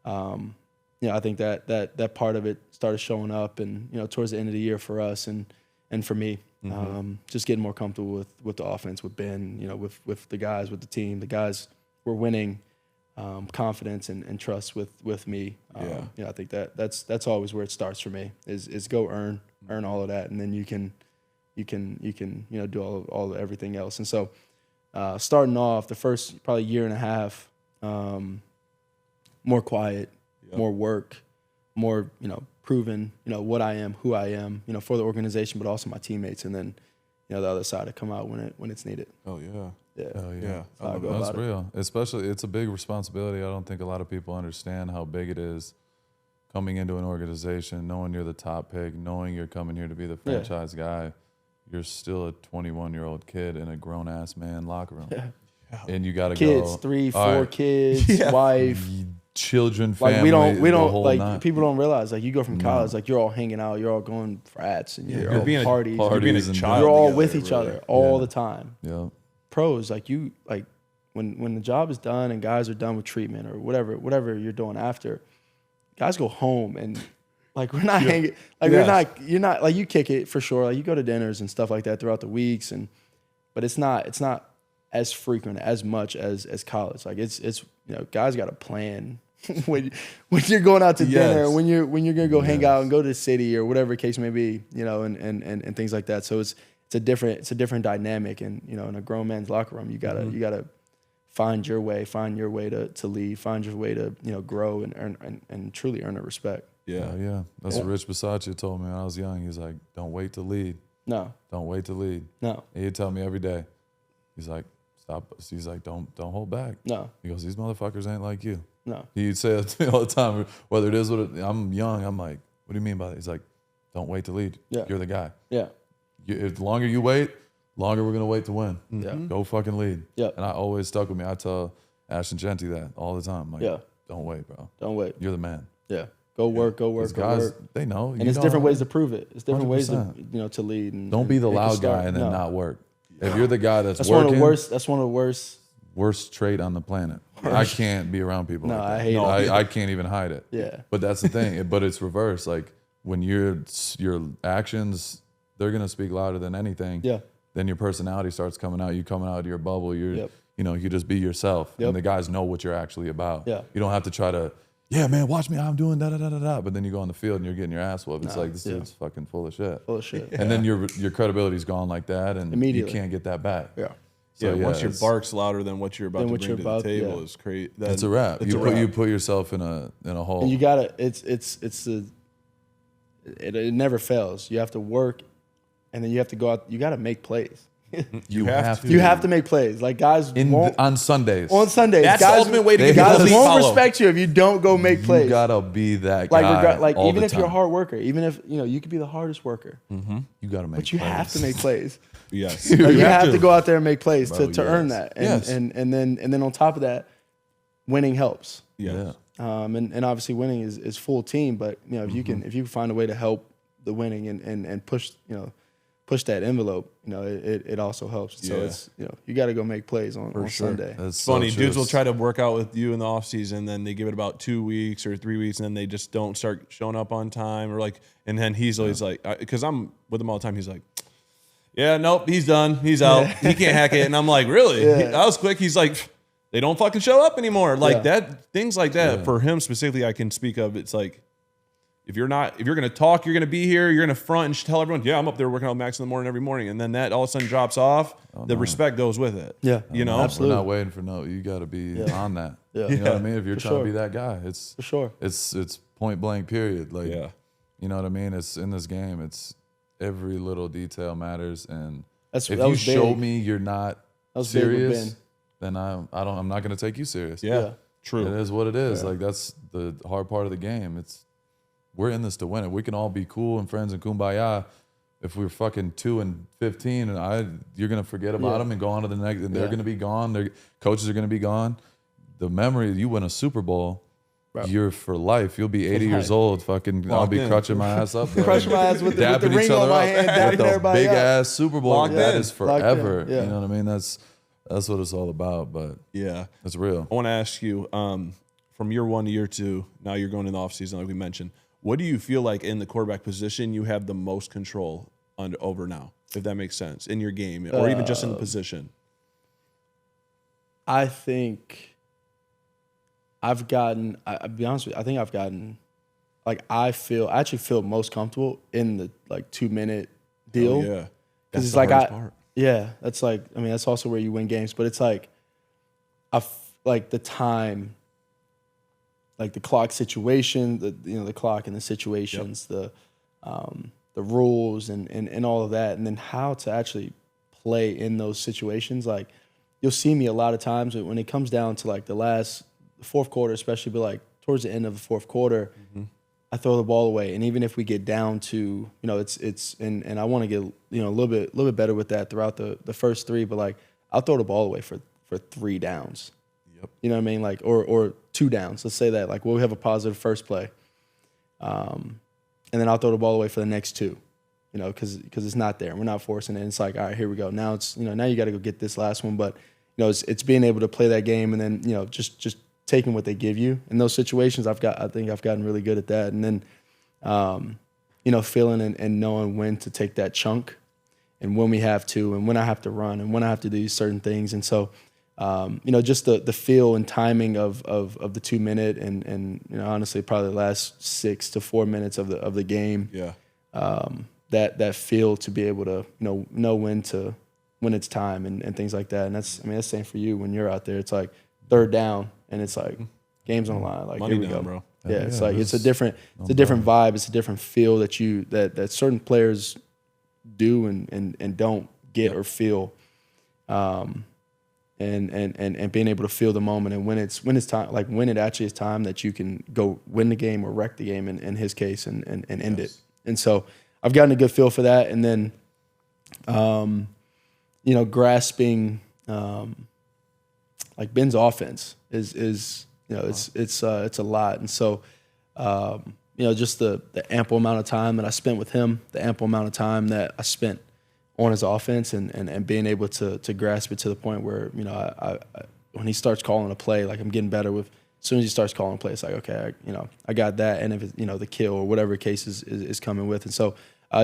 I think that part of it started showing up, and, towards the end of the year for us and for me. Just getting more comfortable with the offense, with Ben, with the guys, with the team. The guys were winning, confidence and trust with me. I think that's always where it starts for me is go earn all of that, and then you can do all everything else. And so starting off the first probably year and a half, more quiet, more work, more proven, what I am, who I am, for the organization, but also my teammates, and then, the other side to come out when it's needed. Oh yeah. Yeah. That's real. Especially, it's a big responsibility. I don't think a lot of people understand how big it is coming into an organization, knowing you're the top pick, knowing you're coming here to be the franchise guy. You're still a 21-year-old kid in a grown-ass man locker room. Yeah. And you got to go. Kids, 3, 4 kids, wife. Children, family, like we don't like night. People don't realize, like, you go from college, like, you're all hanging out, you're all going frats, and you're all being parties, you're being a child, you're all together, with each other all the time. Yeah. Pros, like, when the job is done and guys are done with treatment or whatever you're doing after, guys go home, and like, we're not hanging, like, you're not like, you kick it for sure, like, you go to dinners and stuff like that throughout the weeks, but it's not as frequent as much as college. Like, it's guys got a plan when you're going out to dinner, when you're gonna go hang out and go to the city or whatever the case may be, and things like that. So it's a different dynamic, and in a grown man's locker room, you gotta find your way to lead, find your way to grow and earn and truly earn a respect. Yeah. That's what Rich Bisaccia told me when I was young. He's like, don't wait to lead. No. Don't wait to lead. No. And he'd tell me every day. He's like, stop. He's like, don't hold back. No. He goes, these motherfuckers ain't like you. No. He'd say it to me all the time. Whether it is I'm young. I'm like, what do you mean by that? He's like, don't wait to lead. Yeah. You're the guy. Yeah. If the longer you wait, longer we're gonna wait to win. Yeah. Go fucking lead. Yeah. And I always stuck with me. I tell Ashton Genty that all the time. Like, don't wait, bro. Don't wait. You're the man. Yeah. Go work. Guys, they know. And it's different ways to prove it. It's different 100%. Ways to to lead. And don't be the loud guy and then not work. If you're the guy that's working, that's one of the worst trait on the planet. I can't be around people like that. I hate it. I can't even hide it. Yeah. But that's the thing. But it's reverse. Like, when your actions, they're gonna speak louder than anything. Yeah. Then your personality starts coming out. You coming out of your bubble. You just be yourself. And the guys know what you're actually about. Yeah. You don't have to try to, man, watch me. I'm doing da da da da da. But then you go on the field and you're getting your ass whooped. It's like, this dude's fucking full of shit. And then your credibility's gone like that, and immediately you can't get that back. Yeah. So once your bark's louder than what you're about to bring to the table is crazy. It's a wrap. You put yourself in a hole. And you gotta. It never fails. You have to work, and then you have to go out. You gotta make plays. You have to. You have to make plays. Like, guys on Sundays. On Sundays, that's guys, the ultimate way to get guys won't follow. respect you if you don't go make plays. You gotta be that guy. Like all even the if time. you're a hard worker, even if you could be the hardest worker, you gotta make. But you plays. have to make plays. Yes, you have to go out there and make plays to earn that. And, and then on top of that, winning helps. Yeah. And obviously winning is full team, but if you can find a way to help the winning and push push that envelope, it also helps. So it's you got to go make plays on Sunday. It's funny. Dudes will try to work out with you in the off season, then they give it about 2 weeks or 3 weeks, and then they just don't start showing up on time, or like. And then he's always like, because I'm with him all the time. He's like, yeah, nope, he's done. He's out. He can't hack it. And I'm like, really? That was quick. He's like, they don't fucking show up anymore. Like that, things like that. For him specifically, I can speak of. It's like, if you're going to talk, you're going to be here, you're going to front and tell everyone, I'm up there working out with Maxx in the morning every morning. And then that all of a sudden drops off. Respect goes with it. Yeah. Absolutely. We're not waiting for you got to be on that. Yeah. You know what I mean? If you're trying to be that guy, it's for sure. It's point blank period. Like, you know what I mean? It's in this game. It's every little detail matters. And If you show me you're not serious, then I'm not going to take you serious. Yeah. True. It is what it is. Like, that's the hard part of the game. We're in this to win it. We can all be cool and friends and kumbaya. If we're fucking 2-15 and you're gonna forget about them and go on to the next, and they're gonna be gone. Their coaches are gonna be gone. The memory, you win a Super Bowl, you're for life. You'll be 80 years old. Fucking, I'll be crutching my ass up there. Crushing my ass with the ring on my hand, dapping everybody up. Big ass Super Bowl. That is forever. Yeah. You know what I mean? That's what it's all about. But yeah, it's real. I want to ask you, from year 1 to year 2, now you're going in the offseason, like we mentioned. What do you feel like in the quarterback position you have the most control over now, if that makes sense, in your game, or even just in the position? I think I'll be honest with you, I think I've gotten, like, I actually feel most comfortable in the, like, 2-minute deal. Oh, yeah. Because it's like, that's like, I mean, that's also where you win games, but it's like, like the time, like the clock situation, the clock and the situations, the rules and all of that, and then how to actually play in those situations. Like, you'll see me a lot of times when it comes down to like the fourth quarter, especially, but like towards the end of the fourth quarter, I throw the ball away. And even if we get down to, and I want to get, a little bit better with that throughout the first 3, but like I'll throw the ball away for 3 downs. Yep. You know what I mean? Like, or 2 downs. Let's say that, like, we'll have a positive first play. And then I'll throw the ball away for the next 2, because it's not there. We're not forcing it. It's like, all right, here we go. Now it's, now you got to go get this last one. But, it's being able to play that game and then, just taking what they give you in those situations. I think I've gotten really good at that. And then, feeling and knowing when to take that chunk and when we have to and when I have to run and when I have to do certain things. And so, just the feel and timing of the 2-minute and honestly probably the last 6 to 4 minutes of the game. Yeah. That feel to be able to know when it's time and things like that. And that's the same for you when you're out there. It's like 3rd down and it's like game's on the line. Like, money here we down, go, bro. Yeah, it's like it's a different vibe. It's a different feel that certain players do and don't get or feel. And being able to feel the moment and when it's time, like when it actually is time that you can go win the game or wreck the game in his case and end it. And so I've gotten a good feel for that. And then, grasping, like Ben's offense is it's a lot. And so, just the ample amount of time that I spent with him, the ample amount of time that I spent on his offense and being able to grasp it to the point where, I when he starts calling a play, like I'm getting better with, as soon as he starts calling a play, it's like, okay, I got that. And if it's, the kill or whatever case is coming with. And so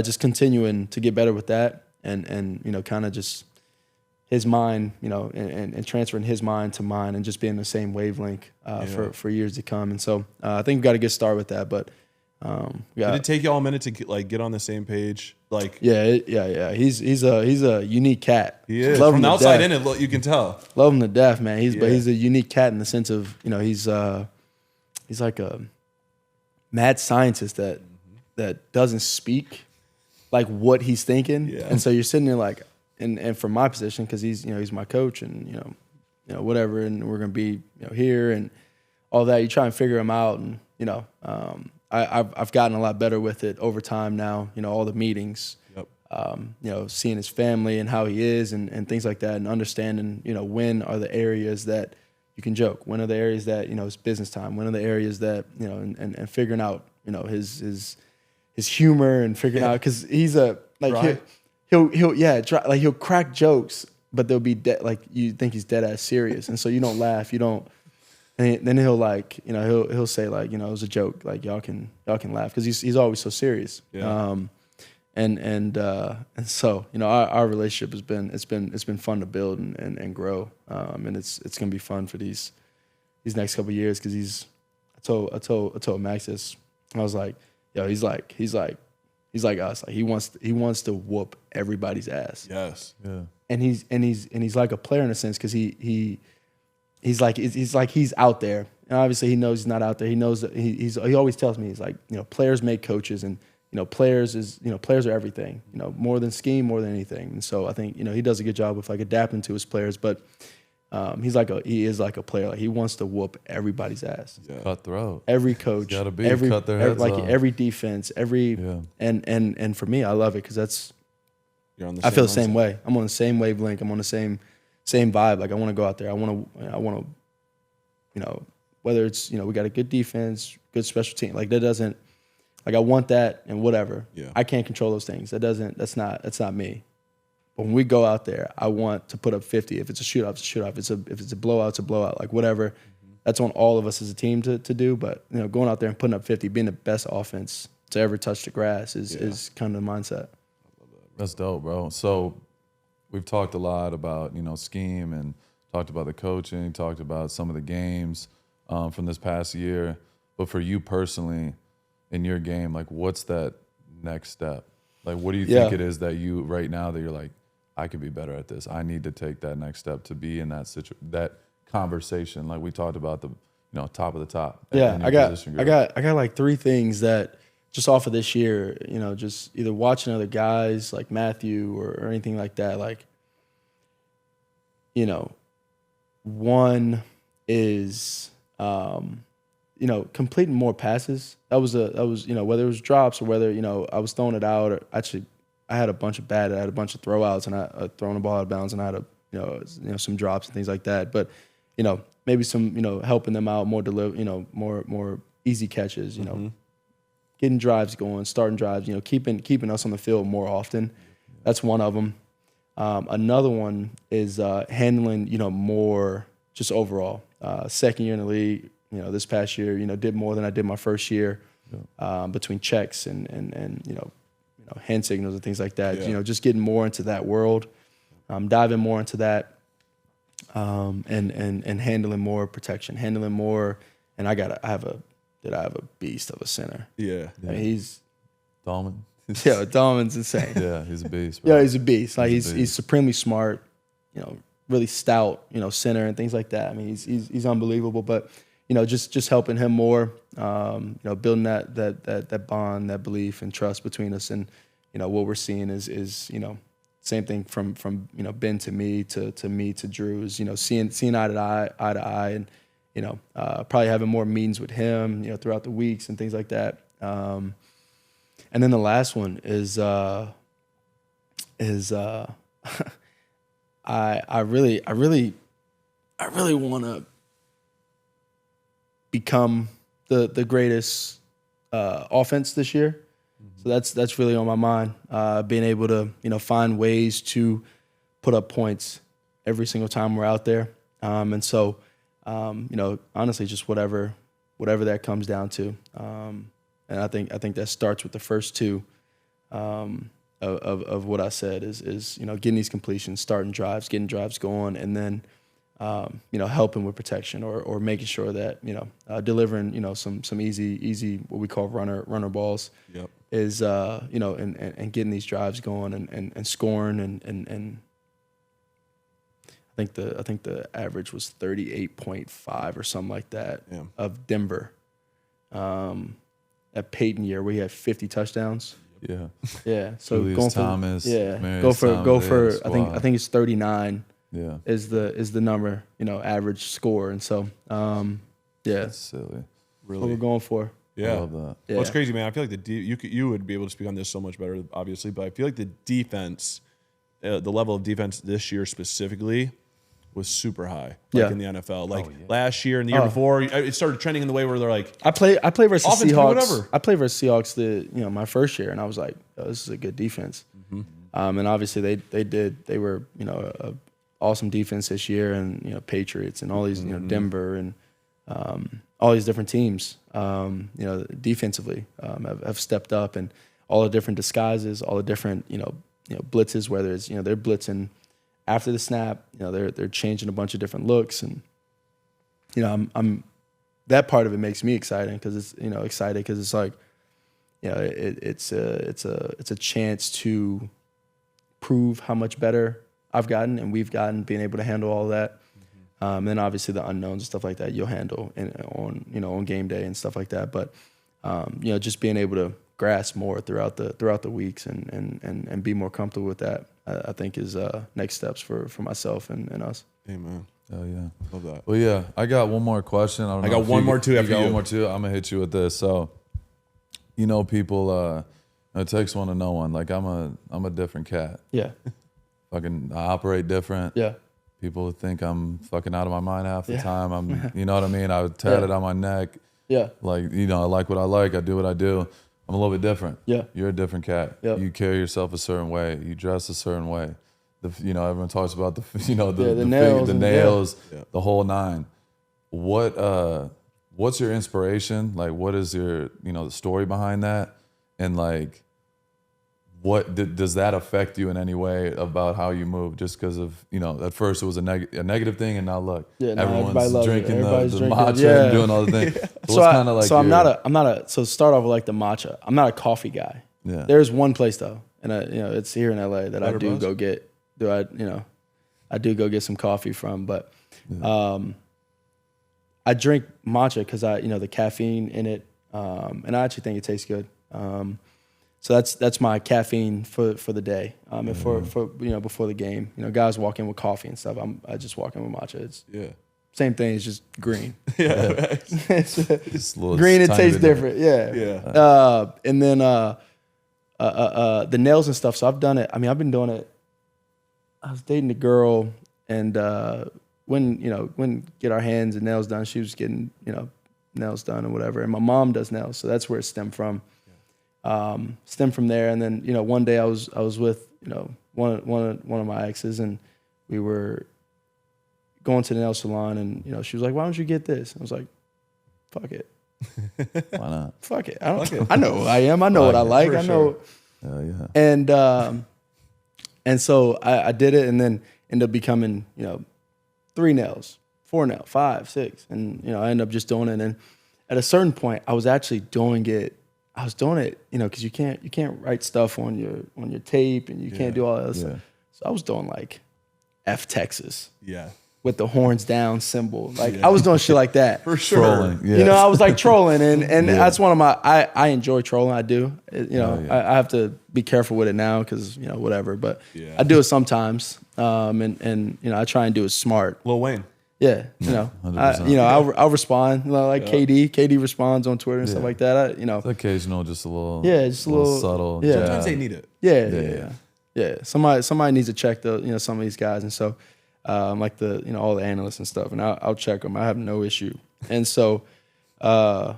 just continuing to get better with that and kind of just his mind, and transferring his mind to mine and just being the same wavelength for years to come. And so I think we've got a good start with that, but did it take y'all a minute to get on the same page? Like, yeah. He's a unique cat. He is. From the outside in, you can tell. Love him to death, man. But he's a unique cat in the sense of he's like a mad scientist that doesn't speak like what he's thinking, and so you're sitting there like, and from my position, because he's my coach and whatever, and we're gonna be here and all that. You try and figure him out, and I've gotten a lot better with it over time now. All the meetings, seeing his family and how he is and things like that, and understanding, when are the areas that you can joke, when are the areas that, it's business time, when are the areas that, and figuring out, his humor and figuring out, because he's he'll crack jokes, but they'll be like you think he's dead ass serious, and so you don't laugh, and then he'll he'll say like, it was a joke, like y'all can laugh, because he's always so serious. And so our relationship has been fun to build and grow, and it's gonna be fun for these next couple of years, because I told Maxx this. I was like, he's like us, like he wants to whoop everybody's ass. Yes. Yeah. And he's like a player in a sense, because he's like he's out there, and obviously he knows he's not out there. He knows that he always tells me, he's like, players make coaches, and players are everything. More than scheme, more than anything. And so I think he does a good job with like adapting to his players, but. He is like a player. Like he wants to whoop everybody's ass. Yeah. Cutthroat. Every coach, cut their heads off. Every defense, and for me, I love it because that's. You're on the I feel the same way. I'm on the same wavelength. I'm on the same vibe. Like I want to go out there. I want to, whether it's we got a good defense, good special team. Like that doesn't, like I want that and whatever. Yeah. I can't control those things. That's not me. But when we go out there, I want to put up 50. If it's a shootout, it's a shootout. If it's a blowout, it's a blowout. Like whatever. That's on all of us as a team to do. But going out there and putting up 50, being the best offense to ever touch the grass is kind of the mindset. That's dope, bro. So we've talked a lot about scheme and talked about the coaching, talked about some of the games from this past year. But for you personally, in your game, like what's that next step? Like what do you think it is that you right now that you're like, I could be better at this. I need to take that next step to be in that that conversation. Like we talked about the, top of the top. Yeah, I got like 3 things that just off of this year, just either watching other guys like Matthew or anything like that. Like, one is, completing more passes. That was whether it was drops or whether I was throwing it out or actually. I had a bunch of throwouts and I throwing the ball out of bounds and I had some drops and things like that. But maybe some helping them out more more easy catches. Getting drives going, starting drives. Keeping us on the field more often. That's one of them. Another one is handling more just overall. Second year in the league. This past year did more than I did my first year between checks and hand signals and things like that. Yeah. Just getting more into that world, diving more into that, and handling more protection, handling more. And I have a beast of a center. Yeah. I mean, he's Dahlman. Dahlman's insane. Yeah, he's a beast. Bro. Yeah, he's a beast. Like he's supremely smart. Really stout. Center and things like that. I mean, he's unbelievable. But just helping him more, building that bond, that belief and trust between us. And, what we're seeing is same thing from Ben to me to Drew is, seeing eye to eye and, probably having more meetings with him, throughout the weeks and things like that. And then the last one is I really want to become the greatest offense this year. So that's really on my mind. Being able to find ways to put up points every single time we're out there. And so honestly, just whatever that comes down to. And I think that starts with the first 2 of what I said is getting these completions, starting drives, getting drives going, and then helping with protection or making sure that delivering some easy what we call runner balls. Yep. Is and getting these drives going and scoring and I think the average was 38.5 or something like that of Denver. At Peyton year we had 50 touchdowns. Yeah. Yeah. So Julius going for Thomas, Marius go for I think it's 39. Yeah. Is the number, average score. And so That's silly. Really. What we're going for. Yeah. I love that. Yeah. Well, it's crazy, man. I feel like you would be able to speak on this so much better, obviously, but I feel like the defense, the level of defense this year specifically was super high, in the NFL. Like last year and the year before, it started trending in the way where they're like, I play versus Seahawks. Whatever. I played versus Seahawks my first year, and I was like, oh, this is a good defense. Mm-hmm. And obviously they were a awesome defense this year, and Patriots and all these Denver and all these different teams defensively have stepped up, and all the different disguises, all the different blitzes, whether it's they're blitzing after the snap, they're changing a bunch of different looks, and I'm that part of it makes me exciting because it's excited because it's like it's a chance to prove how much better I've gotten and we've gotten, being able to handle all that. And then obviously the unknowns and stuff like that you'll handle on game day and stuff like that. But just being able to grasp more throughout the weeks and be more comfortable with that. I think is next steps for myself and us. Amen. Oh yeah, Love that. Well, yeah, I got one more question. I got one more too. After you, one more too. I'm gonna hit you with this. So, people, it takes one to know one. Like I'm a different cat. Yeah. I operate different. Yeah. People think I'm fucking out of my mind half the time. I'm, you know what I mean? I would tat it on my neck. Yeah. Like, I like what I like. I do what I do. I'm a little bit different. Yeah. You're a different cat. Yeah. You carry yourself a certain way. You dress a certain way. Everyone talks about the nails, the whole nine. What's your inspiration? Like, what is your, the story behind that? And like, what does that affect you in any way about how you move? Just because of, at first it was a negative thing, and now look, everyone's drinking the matcha and doing all the things. So start off with like the matcha. I'm not a coffee guy. Yeah. There's one place though, and it's here in LA that I do go get. I do go get some coffee from, but I drink matcha because the caffeine in it, and I actually think it tastes good. So that's my caffeine for the day. And for before the game, guys walk in with coffee and stuff. I just walk in with matcha. It's same thing. It's just green. It's green. It tastes different. Yeah. And then the nails and stuff. So I've done it. I mean, I've been doing it. I was dating a girl, and when get our hands and nails done, she was getting nails done and whatever. And my mom does nails, so that's where it stemmed from. Stemmed from there, and then one day I was with one of my exes, and we were going to the nail salon, and she was like, "Why don't you get this?" I was like, "Fuck it." Why not? Fuck it. I know who I am. I know what I like. I know. Yeah. And so I did it, and then ended up becoming 3 nails, 4 nails, 5, 6, and I ended up just doing it. And at a certain point, I was actually doing it. I was doing it, because you can't write stuff on your tape, and you can't do all that stuff. So I was doing like F Texas. Yeah. With the horns down symbol. Like I was doing shit like that. For sure. Trolling. Yeah. I was like trolling, and that's one of my, I enjoy trolling. I do. I have to be careful with it now because, whatever, but I do it sometimes. And I try and do it smart. Lil Wayne. Yeah. 100%. I'll respond like KD responds on Twitter and stuff like that. It's occasional, just a little, just a little subtle. Yeah. Sometimes they need it. Yeah. Somebody needs to check some of these guys. And so, like all the analysts and stuff, and I'll check them. I have no issue. And so, the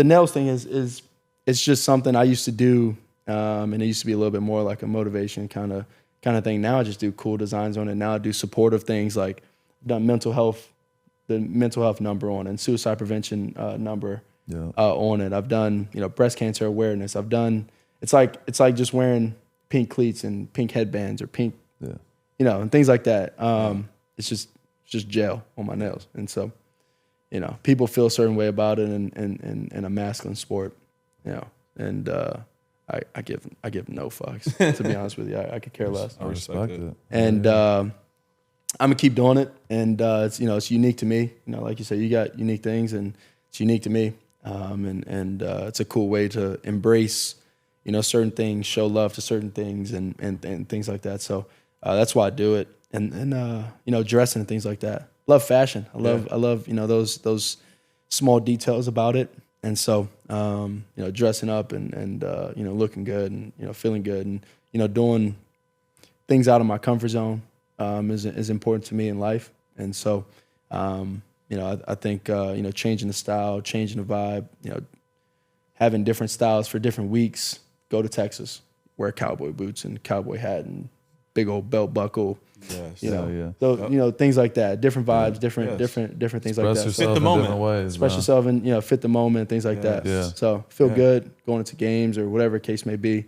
nails thing is it's just something I used to do, and it used to be a little bit more like a motivation kind of thing. Now I just do cool designs on it. Now I do supportive things like I've done the mental health number on it, and suicide prevention number on it. I've done breast cancer awareness. I've done it's like just wearing pink cleats and pink headbands or pink. And things like that. It's just gel on my nails. And so, people feel a certain way about it in a masculine sport, and I give no fucks, to be honest with you. I could care less. I respect it. And I'm gonna keep doing it. And it's unique to me. Like you said, you got unique things, and it's unique to me. And it's a cool way to embrace, certain things, show love to certain things, and things like that. So. That's why I do it, and dressing and things like that. Love fashion. I love those small details about it, and so dressing up and looking good and feeling good and doing things out of my comfort zone is important to me in life, and so I think changing the style, changing the vibe, having different styles for different weeks. Go to Texas, wear cowboy boots and cowboy hat and big old belt buckle, things like that. Different vibes, different things like that. Fit the moment. Express yourself and fit the moment, things like that. Yeah. So feel good going into games or whatever case may be.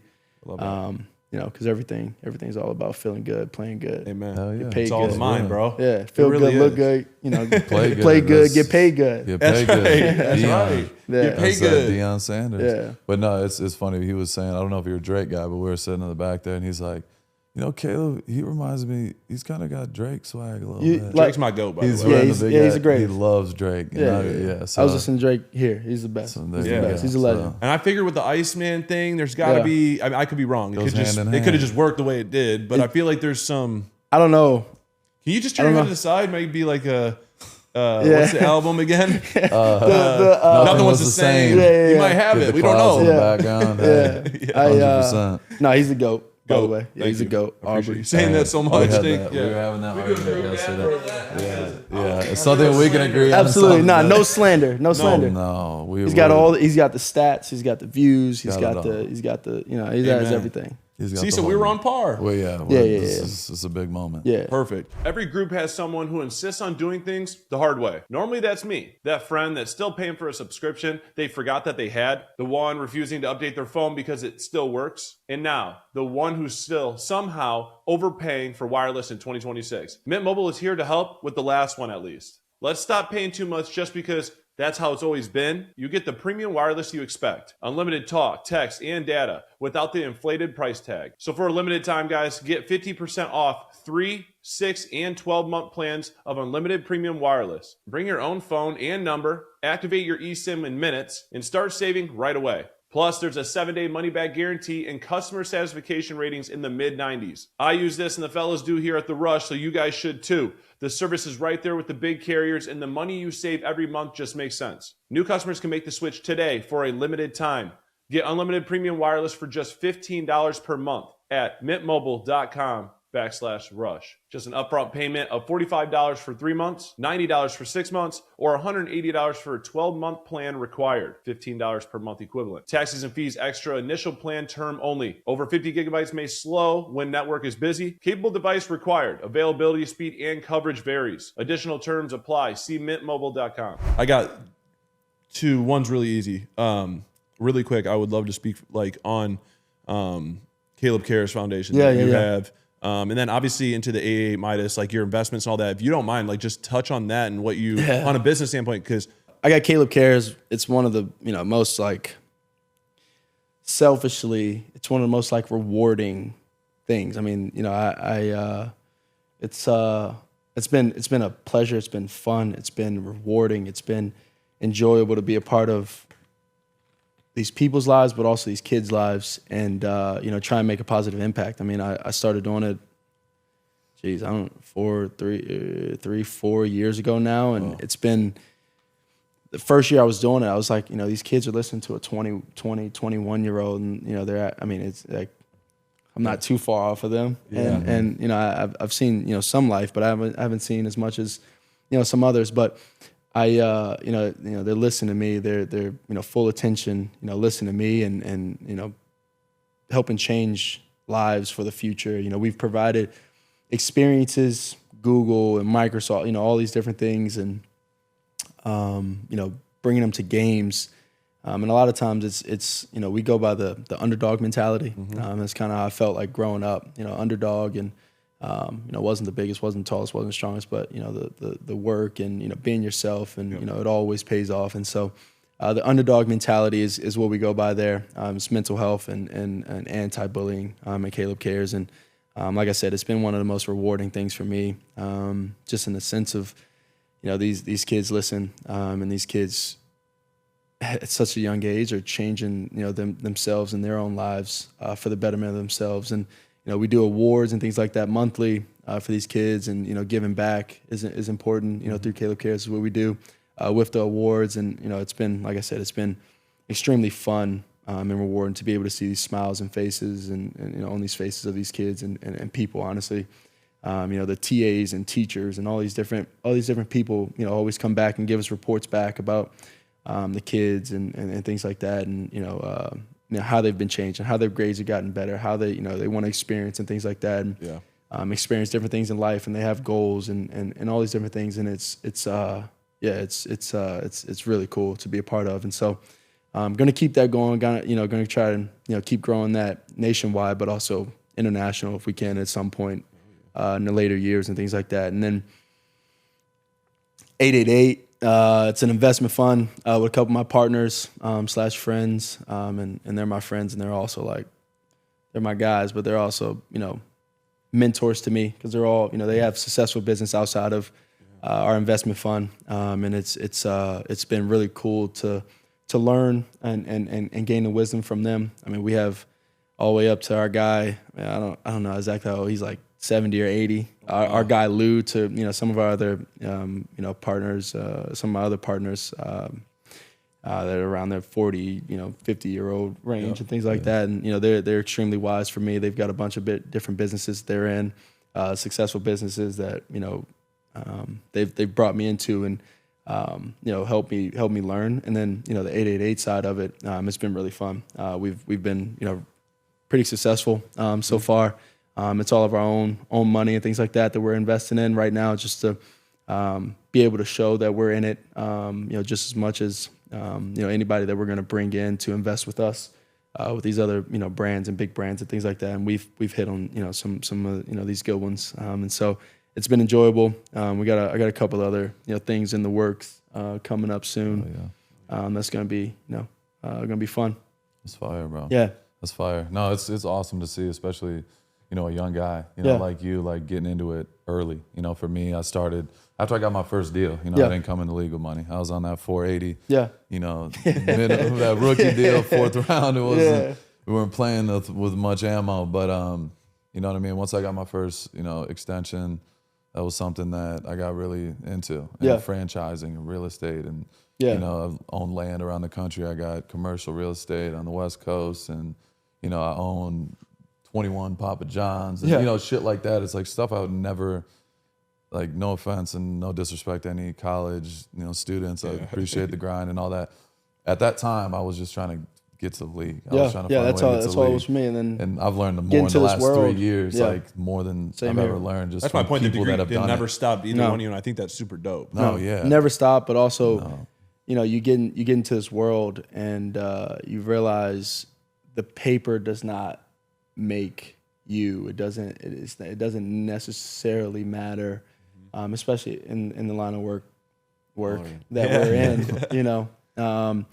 Because everything's all about feeling good, playing good. Amen. Get paid it's all good. the mind, bro. Yeah, feel really good, look is. good. Play good, get paid good. Get paid good. That's right. Yeah. Get paid good. Deion Sanders. Yeah. But no, it's funny. He was saying, I don't know if you're a Drake guy, but we were sitting in the back there, and he's like, Caleb, he reminds me, he's kind of got Drake swag a little bit. Drake's my goat, by the way. He's a great. He loves Drake. So I was listening to Drake here. He's the best. He's a legend. And I figure with the Iceman thing, there's got to be, I could be wrong. It could have just worked the way it did, but I feel like there's some. I don't know. Can you just turn it to the side? Maybe like a. What's the album again? Nothing was the same. You might have it. We don't know. In the background. 100%. No, he's the GOAT. By the way, he's a GOAT. Aubrey, saying that so much. We were having that argument yesterday. Yeah, it's something we can agree on. Absolutely not. No slander. No slander. No, he's got He's got the stats. He's got the views. He has everything. See, so we were on par. Well, This is a big moment. Yeah. Perfect. Every group has someone who insists on doing things the hard way. Normally that's me. That friend that's still paying for a subscription they forgot that they had. The one refusing to update their phone because it still works. And now, the one who's still somehow overpaying for wireless in 2026. Mint Mobile is here to help with the last one at least. Let's stop paying too much just because that's how it's always been. You get the premium wireless you expect. Unlimited talk, text, and data without the inflated price tag. So for a limited time, guys, get 50% off 3, 6, and 12-month plans of unlimited premium wireless. Bring your own phone and number, activate your eSIM in minutes, and start saving right away. Plus, there's a 7-day money-back guarantee and customer satisfaction ratings in the mid-90s. I use this and the fellas do here at The Rush, so you guys should too. The service is right there with the big carriers, and the money you save every month just makes sense. New customers can make the switch today for a limited time. Get unlimited premium wireless for just $15 per month at mintmobile.com/rush. Just an upfront payment of $45 for 3 months, $90 for 6 months, or $180 for a 12-month plan required. $15 per month equivalent. Taxes and fees extra. Initial plan term only. Over 50 gigabytes may slow when network is busy. Capable device required. Availability, speed, and coverage varies. Additional terms apply. See mintmobile.com. I got two. One's really easy. Really quick, I would love to speak on Caleb Cares Foundation. You have. And then obviously into the AA Midas, like your investments and all that. If you don't mind, like just touch on that and what you on a business standpoint, because I got Caleb Cares. It's one of the most like selfishly, it's one of the most like rewarding things. I mean, it's been a pleasure. It's been fun. It's been rewarding. It's been enjoyable to be a part of these people's lives, but also these kids' lives, and try and make a positive impact. I mean, I started doing it, 4 years ago now, and it's been the first year I was doing it. I was like, these kids are listening to a 21-year-old, and it's like I'm not too far off of them, and I've seen some life, but I haven't seen as much as some others, but. They're listening to me. They're full attention. Listening to me and helping change lives for the future. We've provided experiences, Google and Microsoft. All these different things, and bringing them to games. And a lot of times it's we go by the underdog mentality. That's kind of how I felt like growing up. Underdog and. Wasn't the biggest, wasn't the tallest, wasn't the strongest, but the work and being yourself, and it always pays off. And so the underdog mentality is what we go by there. It's mental health and anti-bullying at Caleb Cares. And like I said, it's been one of the most rewarding things for me, just in the sense of these kids listen, and these kids at such a young age are changing themselves and their own lives for the betterment of themselves. And we do awards and things like that monthly for these kids, and giving back is important. Through Caleb Cares is what we do with the awards, and it's been, like I said, it's been extremely fun and rewarding to be able to see these smiles and faces, and on these faces of these kids and people. Honestly, the TAs and teachers and all these different people, always come back and give us reports back about the kids and things like that, and how they've been changed and how their grades have gotten better, how they they want to experience and things like that, and experience different things in life, and they have goals and all these different things, and it's really cool to be a part of. And so I'm going to keep that going. Going to try to keep growing that nationwide, but also international if we can at some point in the later years and things like that. And then 888. It's an investment fund with a couple of my partners / friends, and they're my friends, and they're also they're my guys, but they're also mentors to me because they're all, they have successful business outside of our investment fund, and it's been really cool to learn and gain the wisdom from them. I mean, we have all the way up to our guy. I don't know exactly how old, he's like 70 or 80. Our guy Lou, to some of our other partners, some of my other partners that are around their 40, 50-year-old range and things like that. And they're extremely wise for me. They've got a bunch of different businesses they're in, successful businesses that they've brought me into and help me learn. And then the 888 side of it, it's been really fun. We've been pretty successful so far. It's all of our own money and things like that we're investing in right now, just to be able to show that we're in it, just as much as anybody that we're going to bring in to invest with us, with these other brands and big brands and things like that. And we've hit on some of these good ones, and so it's been enjoyable. I got a couple other things in the works coming up soon. That's going to be fun. It's fire, bro. Yeah, that's fire. No, it's awesome to see, especially a young guy, like you, like getting into it early. For me, I started after I got my first deal. I didn't come in the league with money. I was on that 480. Yeah. That rookie deal, 4th round. It wasn't. We weren't playing with much ammo, but you know what I mean. Once I got my first, extension, that was something that I got really into. And franchising and real estate, and I've owned land around the country. I got commercial real estate on the West Coast, and I own 21 Papa John's, and shit like that. It's like stuff I would never, like, no offense and no disrespect to any college students. I appreciate the grind and all that. At that time, I was just trying to get to the league. I was trying to find that's a way to get that's to all the it was for me. And I've learned more in the last 3 years, like more than I've ever learned. Just that's my point. The degree that have never stopped either one of you, and I think that's super dope. Never stop, but also, you get into this world and you realize the paper does not make you. It doesn't necessarily matter, especially in the line of work that we're in.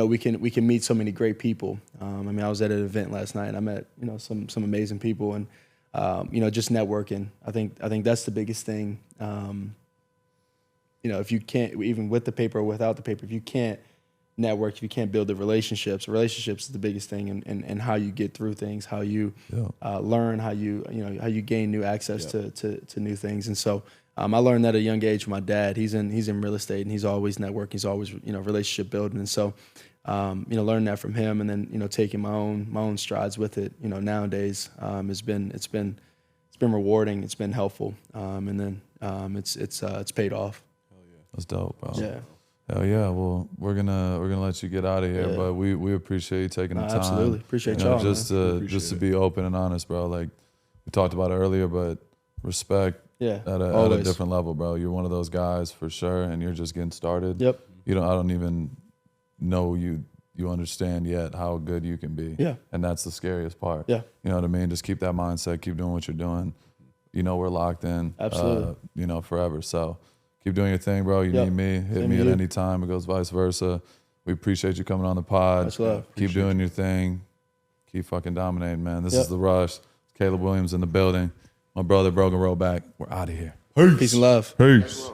We can meet so many great people. I was at an event last night and I met some amazing people, and just networking. I think that's the biggest thing. If you can't, even with the paper or without the paper, if you can't network, if you can't build the relationships is the biggest thing, and how you get through things, how you learn, how you gain new access to new things. And so I learned that at a young age from my dad. He's in real estate, and he's always networking, he's always relationship building. And so learning that from him, and then taking my own strides with it nowadays it's been rewarding, it's been helpful, and then it's paid off. That's dope, bro. Yeah. Hell yeah. Well, we're gonna let you get out of here, but we appreciate you taking the time. Absolutely. Appreciate y'all. Just to be open and honest, bro. Like we talked about it earlier, but respect at a different level, bro. You're one of those guys for sure, and you're just getting started. Yep. I don't even know you understand yet how good you can be. Yeah. And that's the scariest part. Yeah. You know what I mean? Just keep that mindset, keep doing what you're doing. We're locked in. Absolutely. Forever. So keep doing your thing, bro. You need me, hit me at any time. It goes vice versa. We appreciate you coming on the pod. Much love. Keep doing your thing. Keep fucking dominating, man. This is The Rush. Caleb Williams in the building. My brother, Brogan Rollback. We're out of here. Peace and love. Peace.